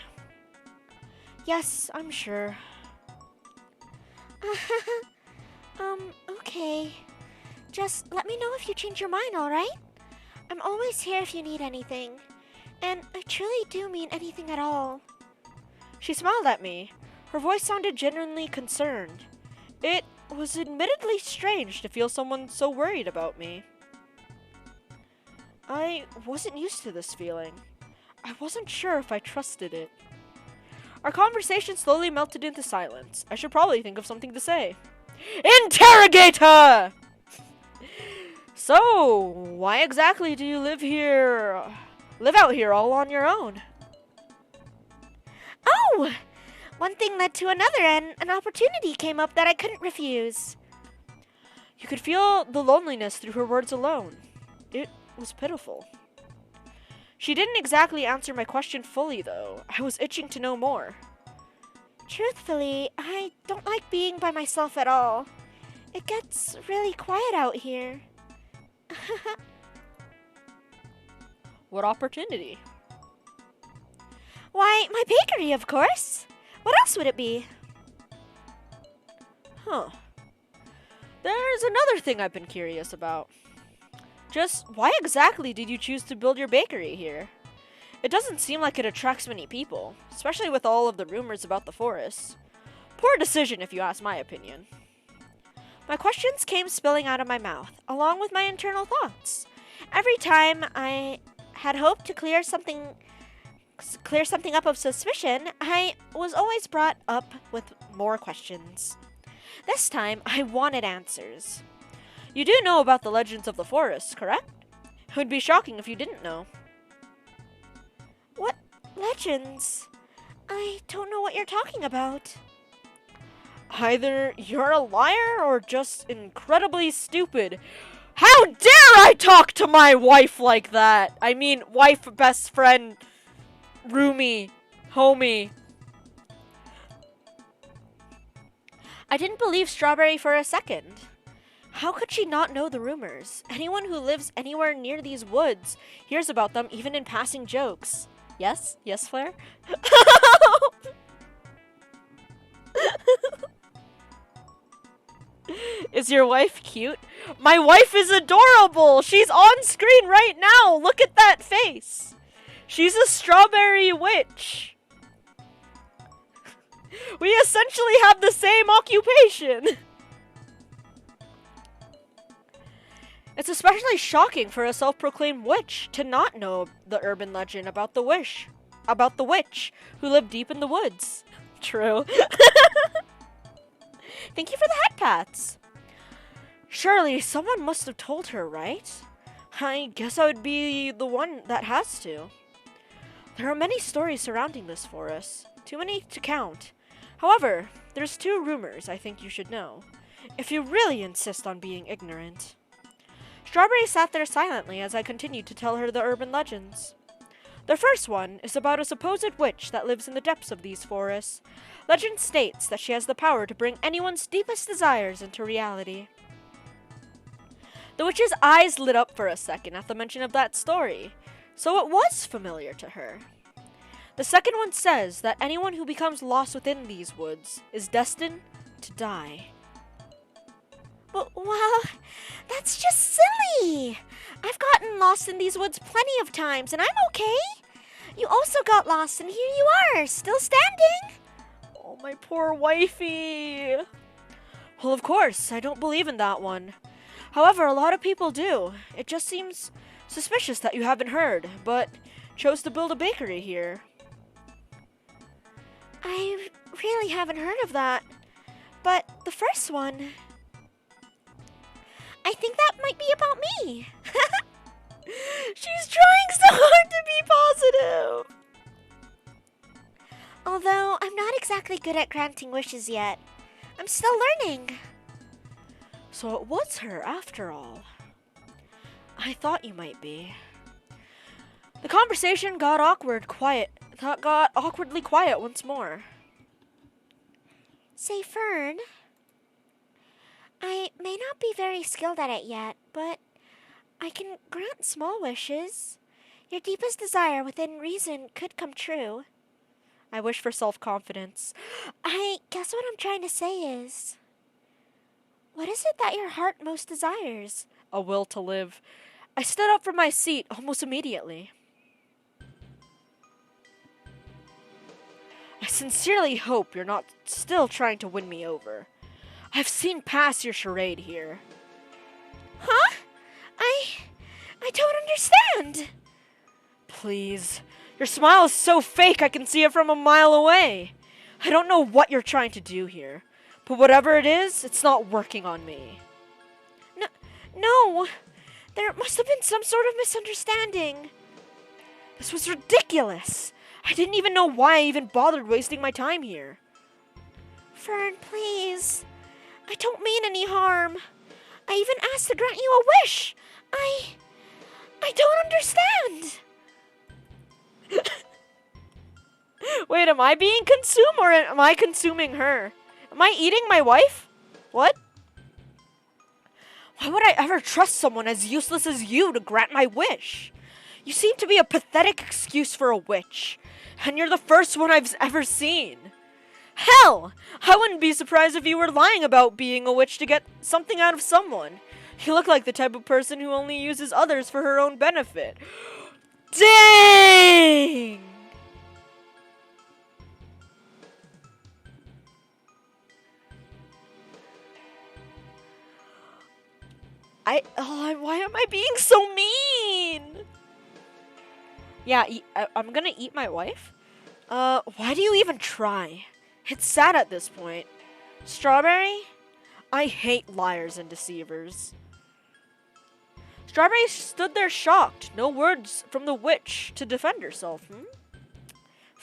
Yes, I'm sure. Okay. Just let me know if you change your mind, alright? I'm always here if you need anything. And I truly do mean anything at all. She smiled at me. Her voice sounded genuinely concerned. It was admittedly strange to feel someone so worried about me. I wasn't used to this feeling. I wasn't sure if I trusted it. Our conversation slowly melted into silence. I should probably think of something to say. Interrogate her! So, why exactly do you live out here all on your own? Oh! One thing led to another and an opportunity came up that I couldn't refuse. You could feel the loneliness through her words alone. It was pitiful. She didn't exactly answer my question fully, though. I was itching to know more. Truthfully, I don't like being by myself at all. It gets really quiet out here. What opportunity? Why, my bakery, of course. What else would it be? Huh. There's another thing I've been curious about. Just why exactly did you choose to build your bakery here? It doesn't seem like it attracts many people, especially with all of the rumors about the forest. Poor decision, if you ask my opinion. My questions came spilling out of my mouth, along with my internal thoughts. Every time I had hoped to clear something up of suspicion, I was always brought up with more questions. This time, I wanted answers. You do know about the legends of the forest, correct? It would be shocking if you didn't know. What legends? I don't know what you're talking about. Either you're a liar or just incredibly stupid. How dare I talk to my wife like that? I mean, wife, best friend, roomie, homie. I didn't believe Strawberry for a second. How could she not know the rumors? Anyone who lives anywhere near these woods hears about them, even in passing jokes. Yes? Yes, Flair? Is your wife cute? My wife is adorable! She's on screen right now! Look at that face! She's a strawberry witch! We essentially have the same occupation! It's especially shocking for a self-proclaimed witch to not know the urban legend about the witch who lived deep in the woods. True. Thank you for the head pats. Surely someone must have told her, right? I guess I would be the one that has to. There are many stories surrounding this forest, too many to count. However, there's 2 rumors I think you should know, if you really insist on being ignorant. Strawberry sat there silently as I continued to tell her the urban legends. The first one is about a supposed witch that lives in the depths of these forests. Legend states that she has the power to bring anyone's deepest desires into reality. The witch's eyes lit up for a second at the mention of that story, so it was familiar to her. The second one says that anyone who becomes lost within these woods is destined to die. Well, that's just silly. I've gotten lost in these woods plenty of times, and I'm okay. You also got lost, and here you are, still standing. Oh, my poor wifey. Well, of course, I don't believe in that one. However, a lot of people do. It just seems suspicious that you haven't heard, but chose to build a bakery here. I really haven't heard of that. But the first one, I think that might be about me. She's trying so hard to be positive. Although I'm not exactly good at granting wishes yet. I'm still learning. So it was her after all. I thought you might be. The conversation got awkwardly quiet once more. Say, Fern, I may not be very skilled at it yet, but I can grant small wishes. Your deepest desire within reason could come true. I wish for self-confidence. I guess what I'm trying to say is, what is it that your heart most desires? A will to live. I stood up from my seat almost immediately. I sincerely hope you're not still trying to win me over. I've seen past your charade here. Huh? I don't understand. Please. Your smile is so fake I can see it from a mile away. I don't know what you're trying to do here, but whatever it is, it's not working on me. No. There must have been some sort of misunderstanding. This was ridiculous. I didn't even know why I even bothered wasting my time here. Fern, please. I don't mean any harm. I even asked to grant you a wish. I don't understand. Wait, am I being consumed or am I consuming her? Am I eating my wife? What? Why would I ever trust someone as useless as you to grant my wish? You seem to be a pathetic excuse for a witch, and you're the first one I've ever seen. Hell! I wouldn't be surprised if you were lying about being a witch to get something out of someone. You look like the type of person who only uses others for her own benefit. Dang! Why am I being so mean? Yeah, I'm gonna eat my wife? Why do you even try? It's sad at this point. Strawberry? I hate liars and deceivers. Strawberry stood there shocked. No words from the witch to defend herself,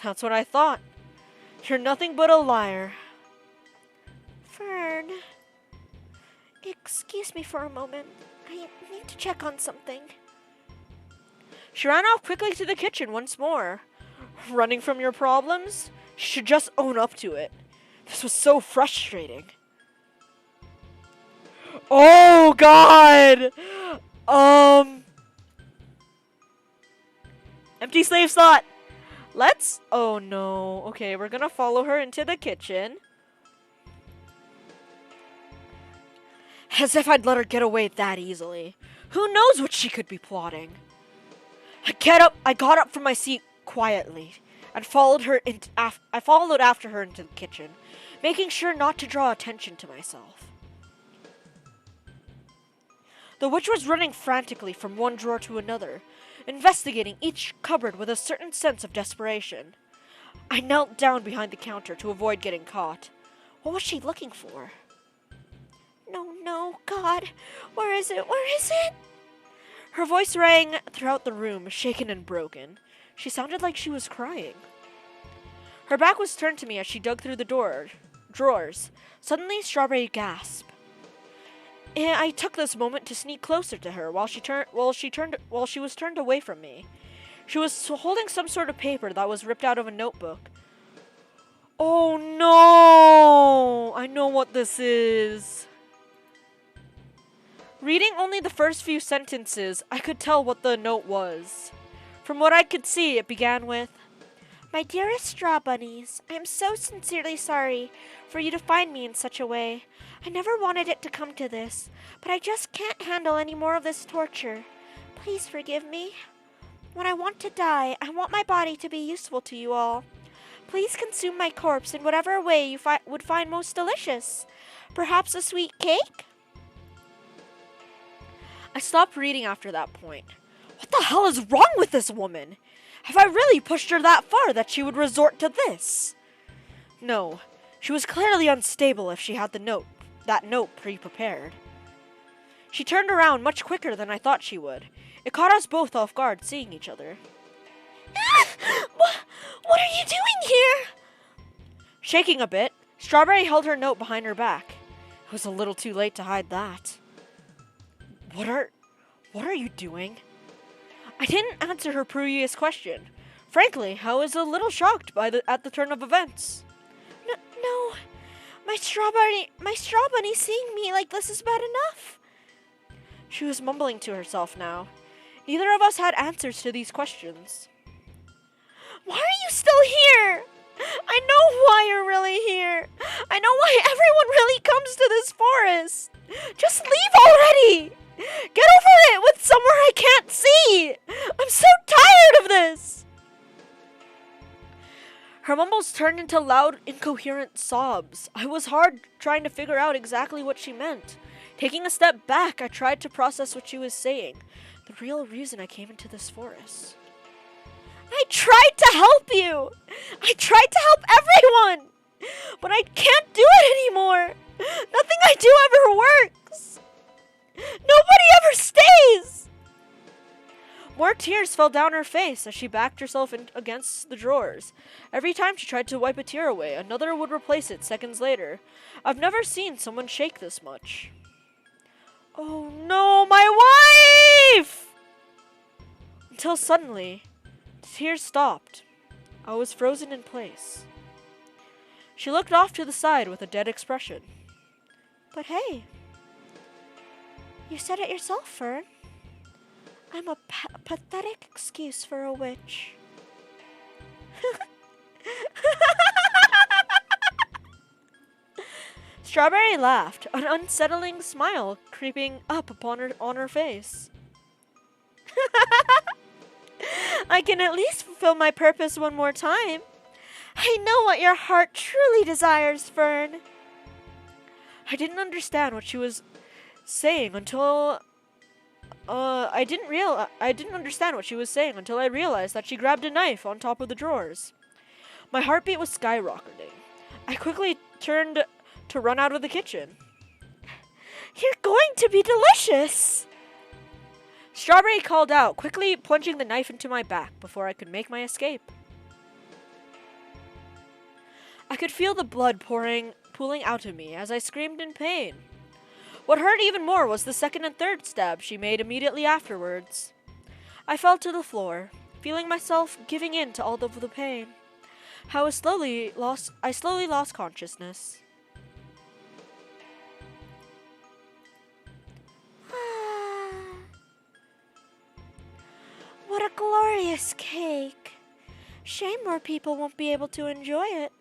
That's what I thought. You're nothing but a liar. Fern. Excuse me for a moment. I need to check on something. She ran off quickly to the kitchen once more. Running from your problems? You should just own up to it. This was so frustrating. Oh, God! Empty slave slot! Let's... Oh, no. Okay, we're gonna follow her into the kitchen. As if I'd let her get away that easily. Who knows what she could be plotting? I got up from my seat quietly and followed after her into the kitchen, making sure not to draw attention to myself. The witch was running frantically from one drawer to another, investigating each cupboard with a certain sense of desperation. I knelt down behind the counter to avoid getting caught. What was she looking for? No, God, where is it? Where is it? Her voice rang throughout the room, shaken and broken. She sounded like she was crying. Her back was turned to me as she dug through the drawers. Suddenly, Strawberry gasped. And I took this moment to sneak closer to her while she was turned away from me. She was holding some sort of paper that was ripped out of a notebook. Oh no! I know what this is. Reading only the first few sentences, I could tell what the note was. From what I could see, it began with, "My dearest straw bunnies, I am so sincerely sorry for you to find me in such a way. I never wanted it to come to this, but I just can't handle any more of this torture. Please forgive me. When I want to die, I want my body to be useful to you all. Please consume my corpse in whatever way you would find most delicious. Perhaps a sweet cake?" I stopped reading after that point. What the hell is wrong with this woman? Have I really pushed her that far that she would resort to this? No, she was clearly unstable if she had that note pre-prepared. She turned around much quicker than I thought she would. It caught us both off guard seeing each other. What are you doing here? Shaking a bit, Strawberry held her note behind her back. It was a little too late to hide that. What are you doing? I didn't answer her previous question. Frankly, I was a little shocked at the turn of events. No, my straw bunny seeing me like this is bad enough. She was mumbling to herself now. Neither of us had answers to these questions. Why are you still here? I know why you're really here. I know why everyone really comes to this forest. Just leave already. Get over it with somewhere I can't see. I'm so tired of this. Her mumbles turned into loud, incoherent sobs. I was hard trying to figure out exactly what she meant. Taking a step back, I tried to process what she was saying. The real reason I came into this forest. I tried to help you. I tried to help everyone. But I can't do it anymore. Nothing I do ever works. Nobody ever stays. More tears fell down her face as she backed herself against the drawers. Every time she tried to wipe a tear away, another would replace it seconds later. I've never seen someone shake this much. Oh no, my wife! Until suddenly, tears stopped. I was frozen in place. She looked off to the side with a dead expression. But hey, you said it yourself, Fern. I'm a pathetic excuse for a witch. Strawberry laughed, an unsettling smile creeping up on her face. I can at least fulfill my purpose one more time. I know what your heart truly desires, Fern. I didn't understand what she was saying until I didn't understand what she was saying until I realized that she grabbed a knife on top of the drawers. My heartbeat was skyrocketing. I quickly turned to run out of the kitchen. You're going to be delicious! Strawberry called out, quickly plunging the knife into my back before I could make my escape. I could feel the blood pooling out of me as I screamed in pain. What hurt even more was the second and third stab she made immediately afterwards. I fell to the floor, feeling myself giving in to all of the pain. I slowly lost consciousness. What a glorious cake. Shame more people won't be able to enjoy it.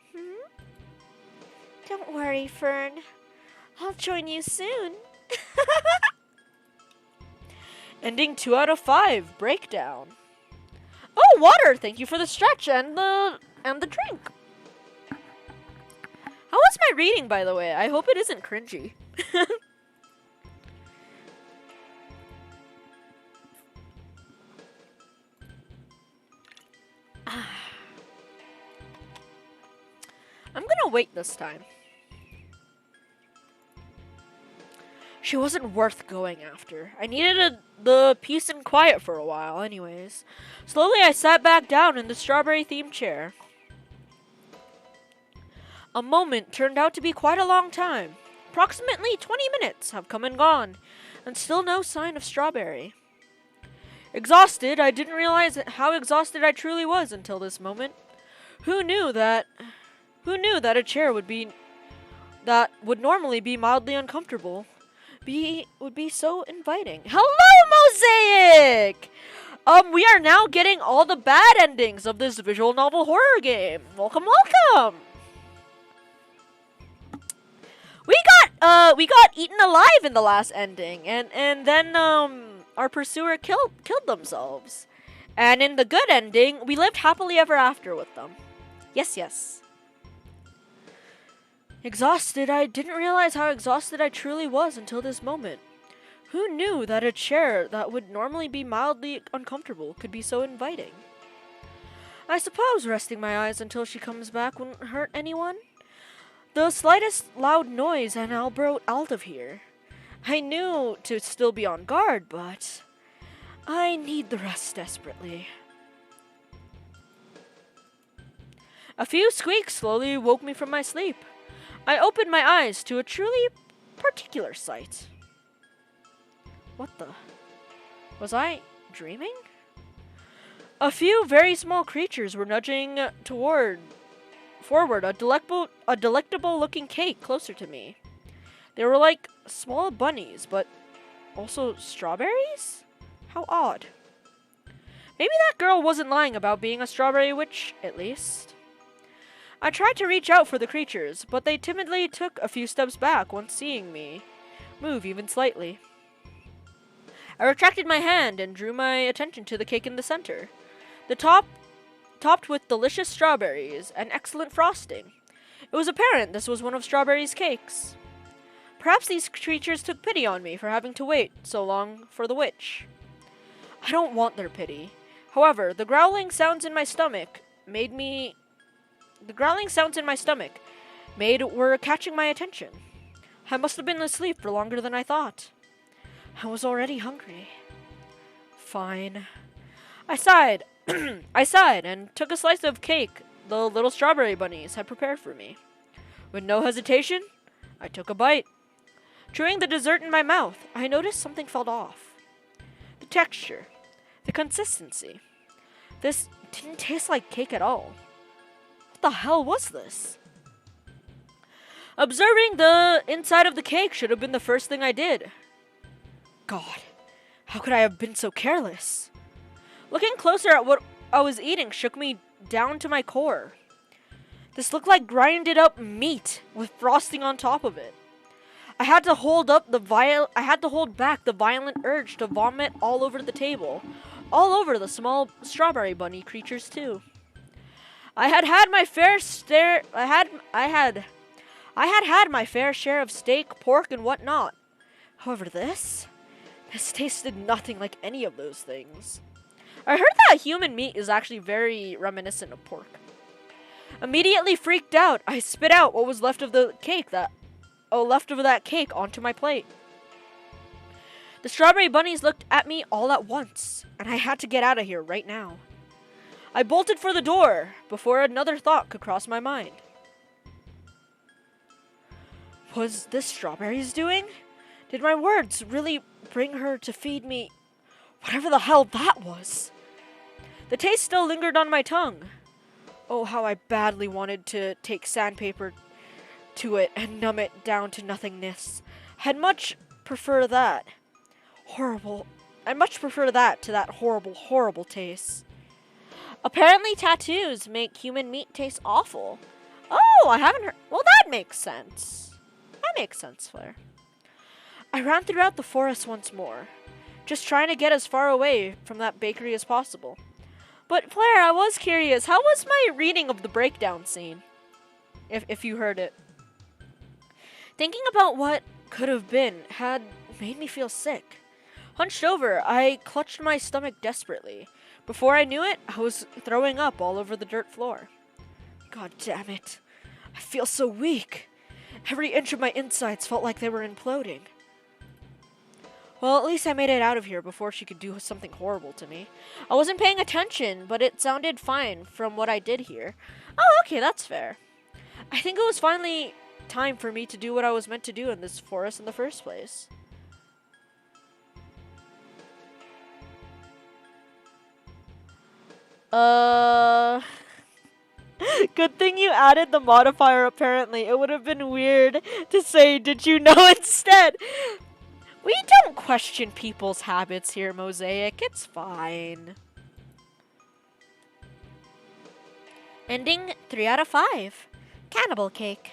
Don't worry, Fern. I'll join you soon. Ending 2 out of 5. Breakdown. Oh, water! Thank you for the stretch and the drink. How was my reading, by the way? I hope it isn't cringy. I'm gonna wait this time. She wasn't worth going after. I needed the peace and quiet for a while, anyways. Slowly, I sat back down in the strawberry-themed chair. A moment turned out to be quite a long time. Approximately 20 minutes have come and gone, and still no sign of Strawberry. Exhausted, I didn't realize how exhausted I truly was until this moment. Who knew that a chair that would normally be mildly uncomfortable would be so inviting. Hello, Mosaic! We are now getting all the bad endings of this visual novel horror game. Welcome, welcome! We got eaten alive in the last ending, and then our pursuer killed themselves. And in the good ending, we lived happily ever after with them. Yes, yes. Exhausted, I didn't realize how exhausted I truly was until this moment. Who knew that a chair that would normally be mildly uncomfortable could be so inviting? I suppose resting my eyes until she comes back wouldn't hurt anyone. The slightest loud noise and I'll be out of here. I knew to still be on guard, but I need the rest desperately. A few squeaks slowly woke me from my sleep. I opened my eyes to a truly particular sight. What the? Was I dreaming? A few very small creatures were nudging forward a delectable looking cake closer to me. They were like small bunnies, but also strawberries? How odd. Maybe that girl wasn't lying about being a strawberry witch, at least. I tried to reach out for the creatures, but they timidly took a few steps back once seeing me move even slightly. I retracted my hand and drew my attention to the cake in the center. The topped with delicious strawberries and excellent frosting. It was apparent this was one of Strawberry's cakes. Perhaps these creatures took pity on me for having to wait so long for the witch. I don't want their pity. However, the growling sounds in my stomach were catching my attention. I must have been asleep for longer than I thought. I was already hungry. Fine. I sighed. I sighed and took a slice of cake the little strawberry bunnies had prepared for me. With no hesitation, I took a bite. Chewing the dessert in my mouth, I noticed something felt off. The texture. The consistency. This didn't taste like cake at all. What the hell was this? Observing the inside of the cake should have been the first thing I did. God, how could I have been so careless? Looking closer at what I was eating shook me down to my core. This looked like grinded up meat with frosting on top of it. I had to hold back the violent urge to vomit all over the table, all over the small strawberry bunny creatures too. I had my fair share of steak, pork, and whatnot. However, this tasted nothing like any of those things. I heard that human meat is actually very reminiscent of pork. Immediately freaked out, I spit out what was left of that cake onto my plate. The strawberry bunnies looked at me all at once, and I had to get out of here right now. I bolted for the door before another thought could cross my mind. Was this Strawberry's doing? Did my words really bring her to feed me whatever the hell that was? The taste still lingered on my tongue. Oh, how I badly wanted to take sandpaper to it and numb it down to nothingness. I'd much prefer that. I much prefer that to that horrible, horrible taste. Apparently tattoos make human meat taste awful. Oh, I haven't heard. Well, that makes sense. That makes sense, Flare. I ran throughout the forest once more, just trying to get as far away from that bakery as possible. But Flare, I was curious, how was my reading of the breakdown scene? If you heard it. Thinking about what could have been had made me feel sick. Hunched over, I clutched my stomach desperately. Before I knew it, I was throwing up all over the dirt floor. God damn it. I feel so weak. Every inch of my insides felt like they were imploding. Well, at least I made it out of here before she could do something horrible to me. I wasn't paying attention, but it sounded fine from what I did hear. Oh, okay, that's fair. I think it was finally time for me to do what I was meant to do in this forest in the first place. Good thing you added the modifier, apparently. It would have been weird to say, did you know instead? We don't question people's habits here, Mosaic. It's fine. Ending 3 out of 5. Cannibal cake.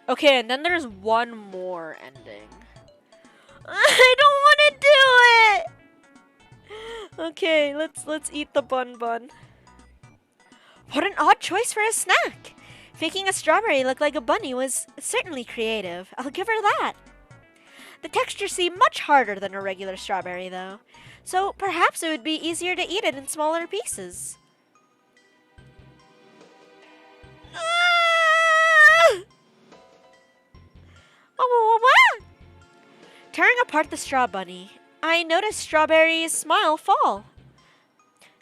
Okay, and then there's one more ending. I don't want to do it! Okay, let's eat the bun. What an odd choice for a snack! Making a strawberry look like a bunny was certainly creative. I'll give her that. The texture seemed much harder than a regular strawberry, though. So perhaps it would be easier to eat it in smaller pieces. Tearing apart the straw bunny, I noticed Strawberry's smile fall.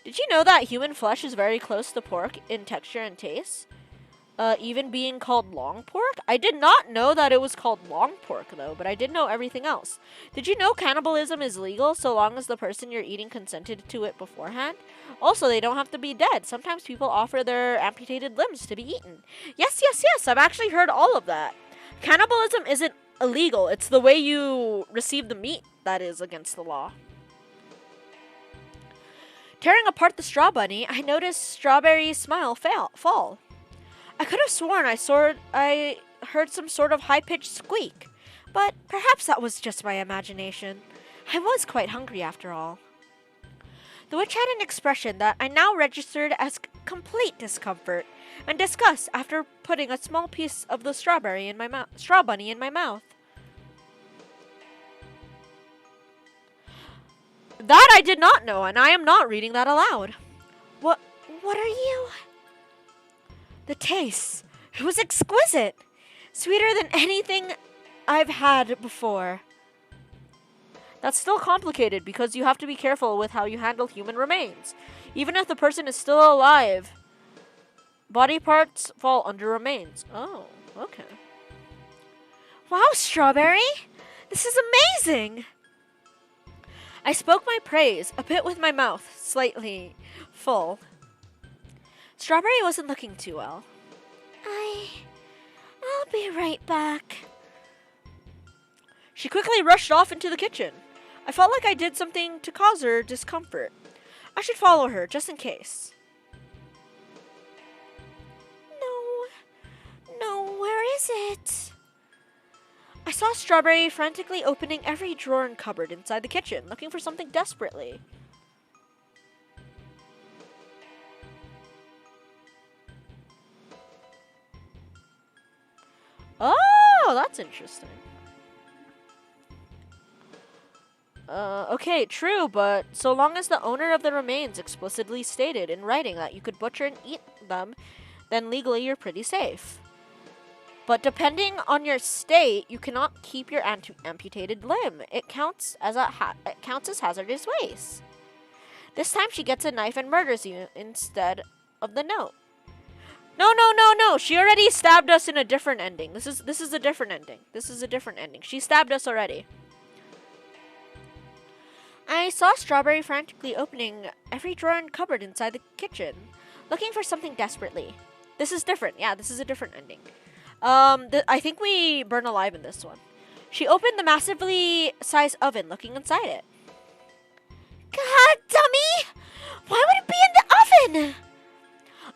Did you know that human flesh is very close to pork in texture and taste? Even being called long pork? I did not know that it was called long pork, though, but I did know everything else. Did you know cannibalism is legal so long as the person you're eating consented to it beforehand? Also, they don't have to be dead. Sometimes people offer their amputated limbs to be eaten. Yes, I've actually heard all of that. Cannibalism isn't illegal. It's the way you receive the meat that is against the law. Tearing apart the straw bunny, I noticed Strawberry's smile fall. I could have sworn I heard some sort of high-pitched squeak, but perhaps that was just my imagination. I was quite hungry after all. The witch had an expression that I now registered as complete discomfort and disgust after putting a small piece of the straw bunny in my mouth. That I did not know, and I am not reading that aloud. What are you? The taste. It was exquisite. Sweeter than anything I've had before. That's still complicated because you have to be careful with how you handle human remains. Even if the person is still alive, body parts fall under remains. Oh, okay. Wow, Strawberry! This is amazing! I spoke my praise, a bit with my mouth slightly full. Strawberry wasn't looking too well. I'll be right back. She quickly rushed off into the kitchen. I felt like I did something to cause her discomfort. I should follow her, just in case. No, where is it? I saw Strawberry frantically opening every drawer and cupboard inside the kitchen, looking for something desperately. Oh, that's interesting. Okay, true, but so long as the owner of the remains explicitly stated in writing that you could butcher and eat them, then legally you're pretty safe. But depending on your state, you cannot keep your amputated limb. It counts as hazardous waste. This time she gets a knife and murders you instead of the note. No. She already stabbed us in a different ending. This is a different ending. This is a different ending. She stabbed us already. I saw Strawberry frantically opening every drawer and cupboard inside the kitchen, looking for something desperately. This is different. Yeah, this is a different ending. I think we burn alive in this one. She opened the massively sized oven, looking inside it. God, dummy! Why would it be in the oven?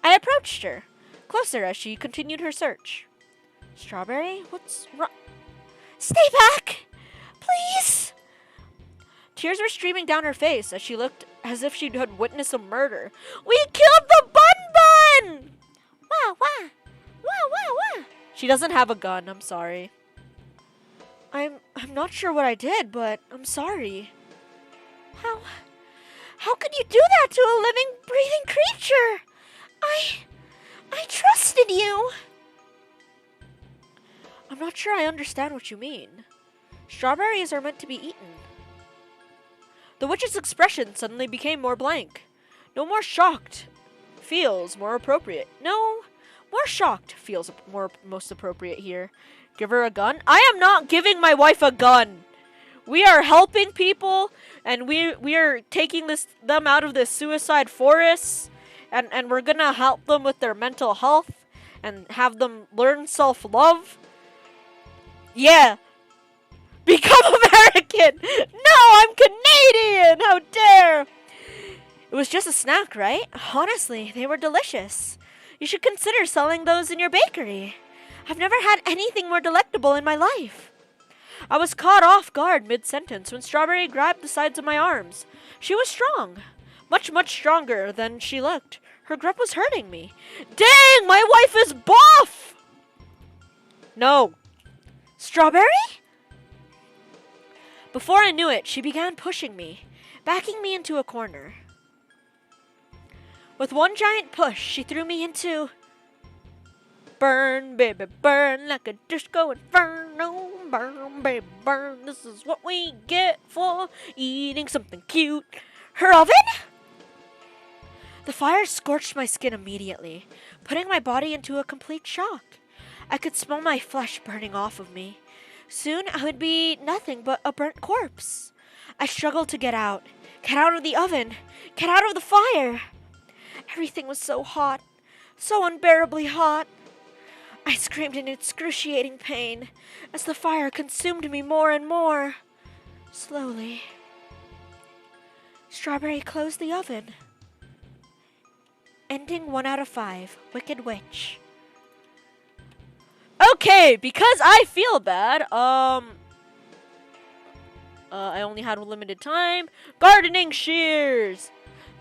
I approached her, closer as she continued her search. Strawberry, what's wrong? Stay back! Please! Tears were streaming down her face as she looked as if she had witnessed a murder. We killed the Bun! Wah! She doesn't have a gun, I'm sorry. I'm not sure what I did, but I'm sorry. How could you do that to a living, breathing creature? I trusted you. I'm not sure I understand what you mean. Strawberries are meant to be eaten. The witch's expression suddenly became more blank. No more shocked feels more appropriate. No, more shocked feels most appropriate here. Give her a gun? I am not giving my wife a gun. We are helping people, and we are taking them out of this suicide forest, and we're gonna help them with their mental health and have them learn self-love. Yeah. Become American! No, I'm Canadian! How dare! It was just a snack, right? Honestly, they were delicious. You should consider selling those in your bakery. I've never had anything more delectable in my life. I was caught off guard mid-sentence when Strawberry grabbed the sides of my arms. She was strong. Much stronger than she looked. Her grip was hurting me. Dang, my wife is buff! No. Strawberry? Before I knew it, she began pushing me, backing me into a corner. With one giant push, she threw me into... Burn, baby, burn like a disco inferno. Burn, baby, burn. This is what we get for eating something cute. Her oven? The fire scorched my skin immediately, putting my body into a complete shock. I could smell my flesh burning off of me. Soon I would be nothing but a burnt corpse. I struggled to get out of the oven, get out of the fire. Everything was so hot, so unbearably hot. I screamed in excruciating pain as the fire consumed me more and more. Slowly, Strawberry closed the oven. Ending 1 out of 5, Wicked Witch. Okay, because I feel bad, I only had a limited time. Gardening shears!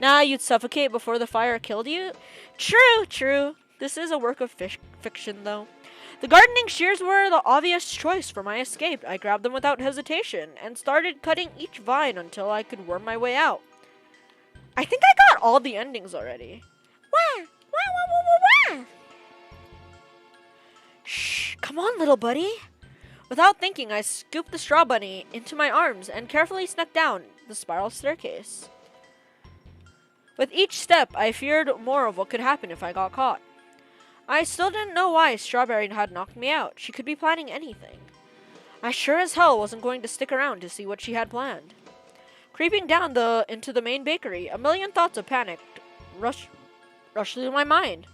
Nah, you'd suffocate before the fire killed you? True. This is a work of fiction, though. The gardening shears were the obvious choice for my escape. I grabbed them without hesitation and started cutting each vine until I could worm my way out. I think I got all the endings already. Wah! Shh, come on, little buddy. Without thinking, I scooped the straw bunny into my arms and carefully snuck down the spiral staircase. With each step, I feared more of what could happen if I got caught. I still didn't know why Strawberry had knocked me out. She could be planning anything. I sure as hell wasn't going to stick around to see what she had planned. Creeping down into the main bakery, a million thoughts of panic rush through my mind.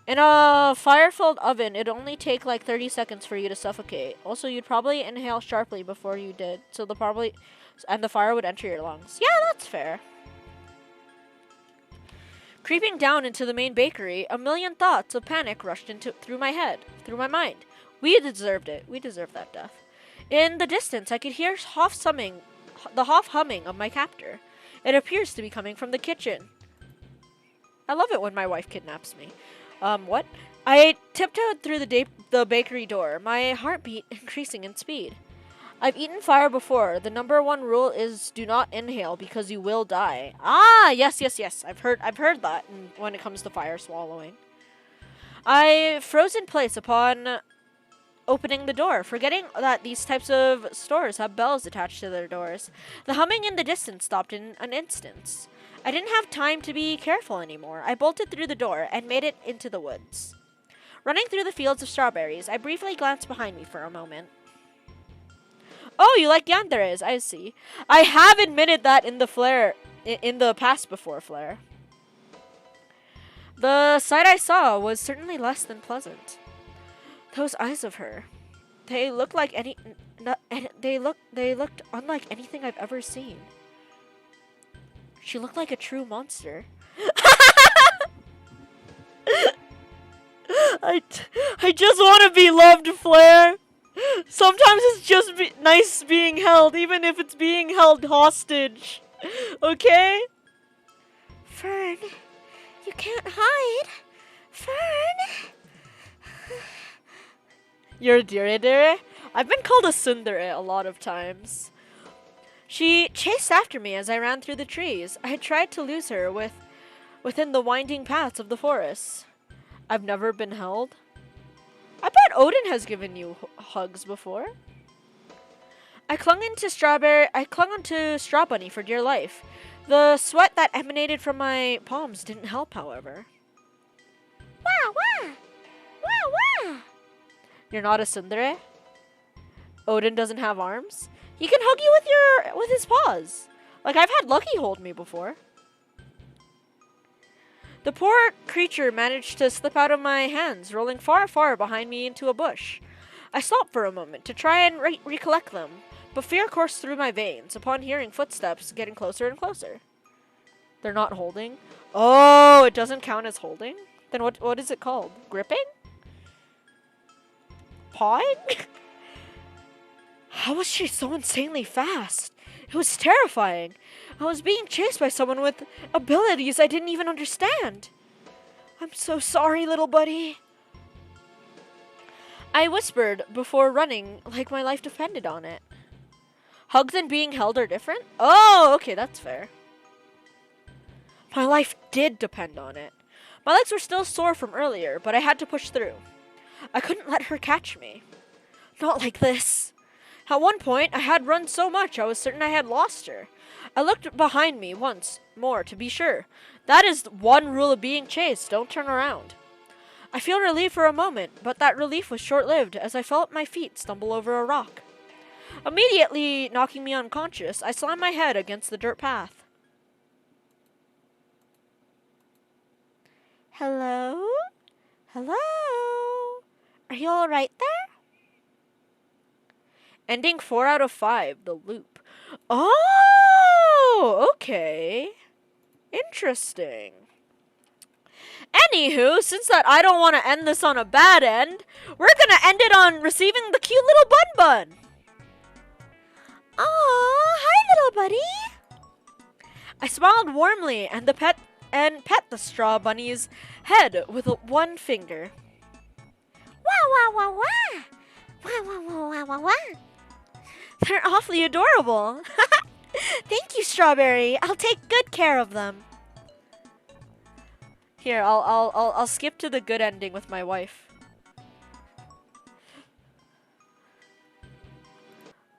In a fire-filled oven, it'd only take like 30 seconds for you to suffocate. Also, you'd probably inhale sharply before you did, so the fire would enter your lungs. Yeah, that's fair. Creeping down into the main bakery, a million thoughts of panic rushed through my mind. We deserved it. We deserved that death. In the distance, I could hear the humming of my captor. It appears to be coming from the kitchen. I love it when my wife kidnaps me. What? I tiptoed through the bakery door, my heartbeat increasing in speed. I've eaten fire before. The number one rule is do not inhale because you will die. Ah, yes. I've heard that when it comes to fire swallowing. I froze in place upon opening the door, forgetting that these types of stores have bells attached to their doors. The humming in the distance stopped in an instant. I didn't have time to be careful anymore. I bolted through the door and made it into the woods. Running through the fields of strawberries, I briefly glanced behind me for a moment. Oh, you like yanderes, I see. I have admitted that in the past before Flare. The sight I saw was certainly less than pleasant. Those eyes of her, they looked unlike anything I've ever seen. She looked like a true monster. I just want to be loved, Flare. Sometimes it's just nice being held, even if it's being held hostage. Okay? Fern, you can't hide. Fern. You're a deere. I've been called a tsundere a lot of times. She chased after me as I ran through the trees. I had tried to lose her within the winding paths of the forest. I've never been held. I bet Odin has given you hugs before. I clung onto Straw Bunny for dear life. The sweat that emanated from my palms didn't help, however. Wah, wah! Wah, wah! You're not a tsundere? Odin doesn't have arms? He can hug you with his paws. Like, I've had Lucky hold me before. The poor creature managed to slip out of my hands, rolling far, far behind me into a bush. I stopped for a moment to try and recollect them, but fear coursed through my veins upon hearing footsteps getting closer and closer. They're not holding? Oh, it doesn't count as holding? Then what is it called? Gripping? Pawing? How was she so insanely fast? It was terrifying. I was being chased by someone with abilities I didn't even understand. I'm so sorry, little buddy. I whispered before running like my life depended on it. Hugs and being held are different? Oh, okay, that's fair. My life did depend on it. My legs were still sore from earlier, but I had to push through. I couldn't let her catch me. Not like this. At one point, I had run so much I was certain I had lost her. I looked behind me once more to be sure. That is one rule of being chased, don't turn around. I feel relieved for a moment, but that relief was short-lived as I felt my feet stumble over a rock. Immediately knocking me unconscious, I slammed my head against the dirt path. Hello? Hello? Are you all right there? Ending 4 out of 5, the loop. Oh, okay. Interesting. Anywho, since that I don't want to end this on a bad end, we're gonna end it on receiving the cute little bun. Aw, hi little buddy. I smiled warmly and pet the straw bunny's head with one finger. Wah wah wah wah. Wah wah wah wah wah wah. They're awfully adorable. Thank you, Strawberry. I'll take good care of them. Here, I'll skip to the good ending with my wife.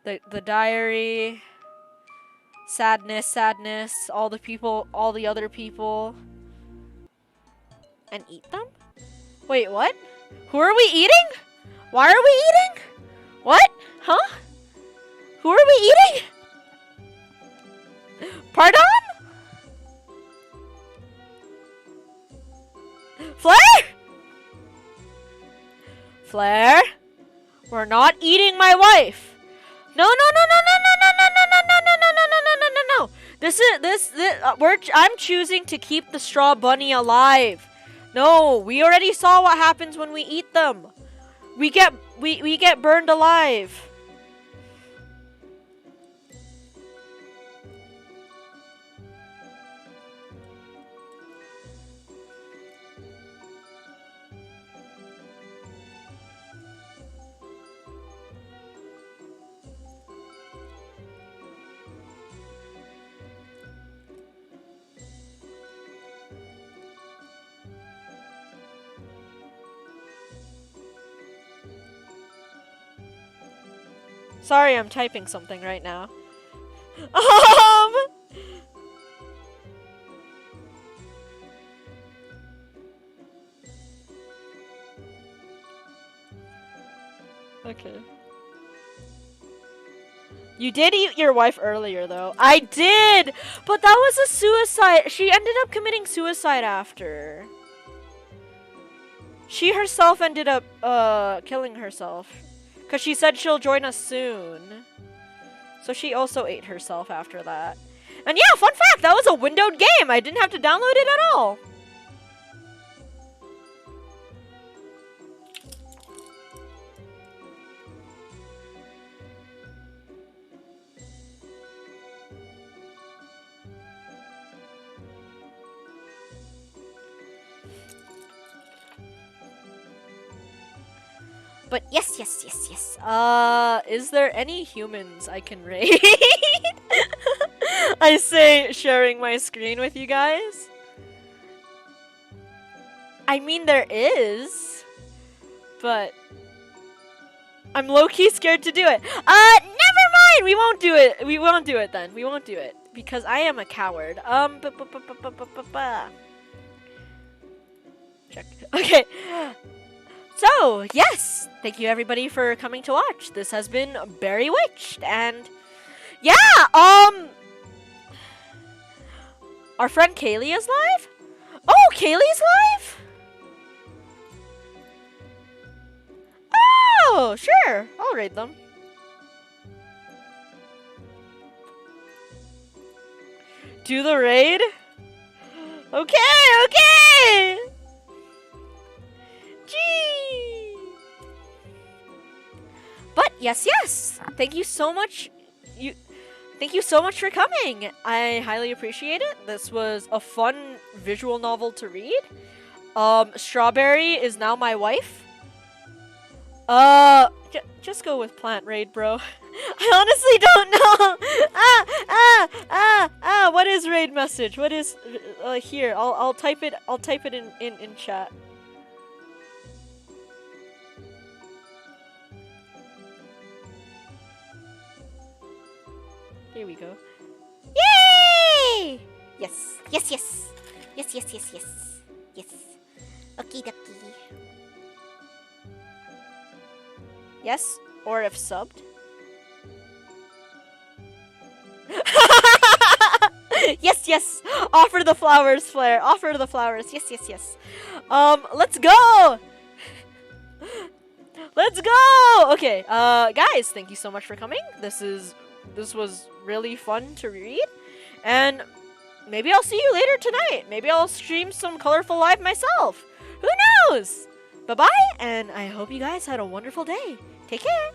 The diary. Sadness, all the other people. And eat them? Wait, what? Who are we eating? Why are we eating? What? Huh? Who are we eating? Pardon? Flare? Flare? We're not eating my wife. No, no, no, no, no, no, no, no, no, no, no, no, no, no, no, no, no, no. I'm choosing to keep the straw bunny alive. No, we already saw what happens when we eat them. We get burned alive. Sorry, I'm typing something right now. Okay. You did eat your wife earlier, though. I did! But that was a suicide. She ended up committing suicide after. She herself ended up, killing herself. Because she said she'll join us soon. So she also ate herself after that. And yeah, fun fact, that was a windowed game. I didn't have to download it at all. But yes. Is there any humans I can raid? I say sharing my screen with you guys. I mean, there is. But I'm low-key scared to do it. Never mind! We won't do it. We won't do it then. We won't do it. Because I am a coward. Check. Okay. So, yes, thank you everybody for coming to watch. This has been Berrywitched, and yeah, our friend Kaylee is live? Oh, Kaylee's live? Oh, sure, I'll raid them. Do the raid? Okay! But yes, thank you so much. Thank you so much for coming. I highly appreciate it. This was a fun visual novel to read. Strawberry is now my wife. Just go with plant raid, bro. I honestly don't know. What is raid message? What is here? I'll type it. I'll type it in chat. Here we go. Yay! Yes. Okie dokie. Yes, or if subbed. Yes. Offer the flowers, Flare. Offer the flowers. Yes. Let's go. Let's go. Okay. Guys, thank you so much for coming. This was really fun to read, and maybe I'll see you later tonight. Maybe I'll stream some Colorful Live myself. Who knows? Bye-bye, and I hope you guys had a wonderful day. Take care.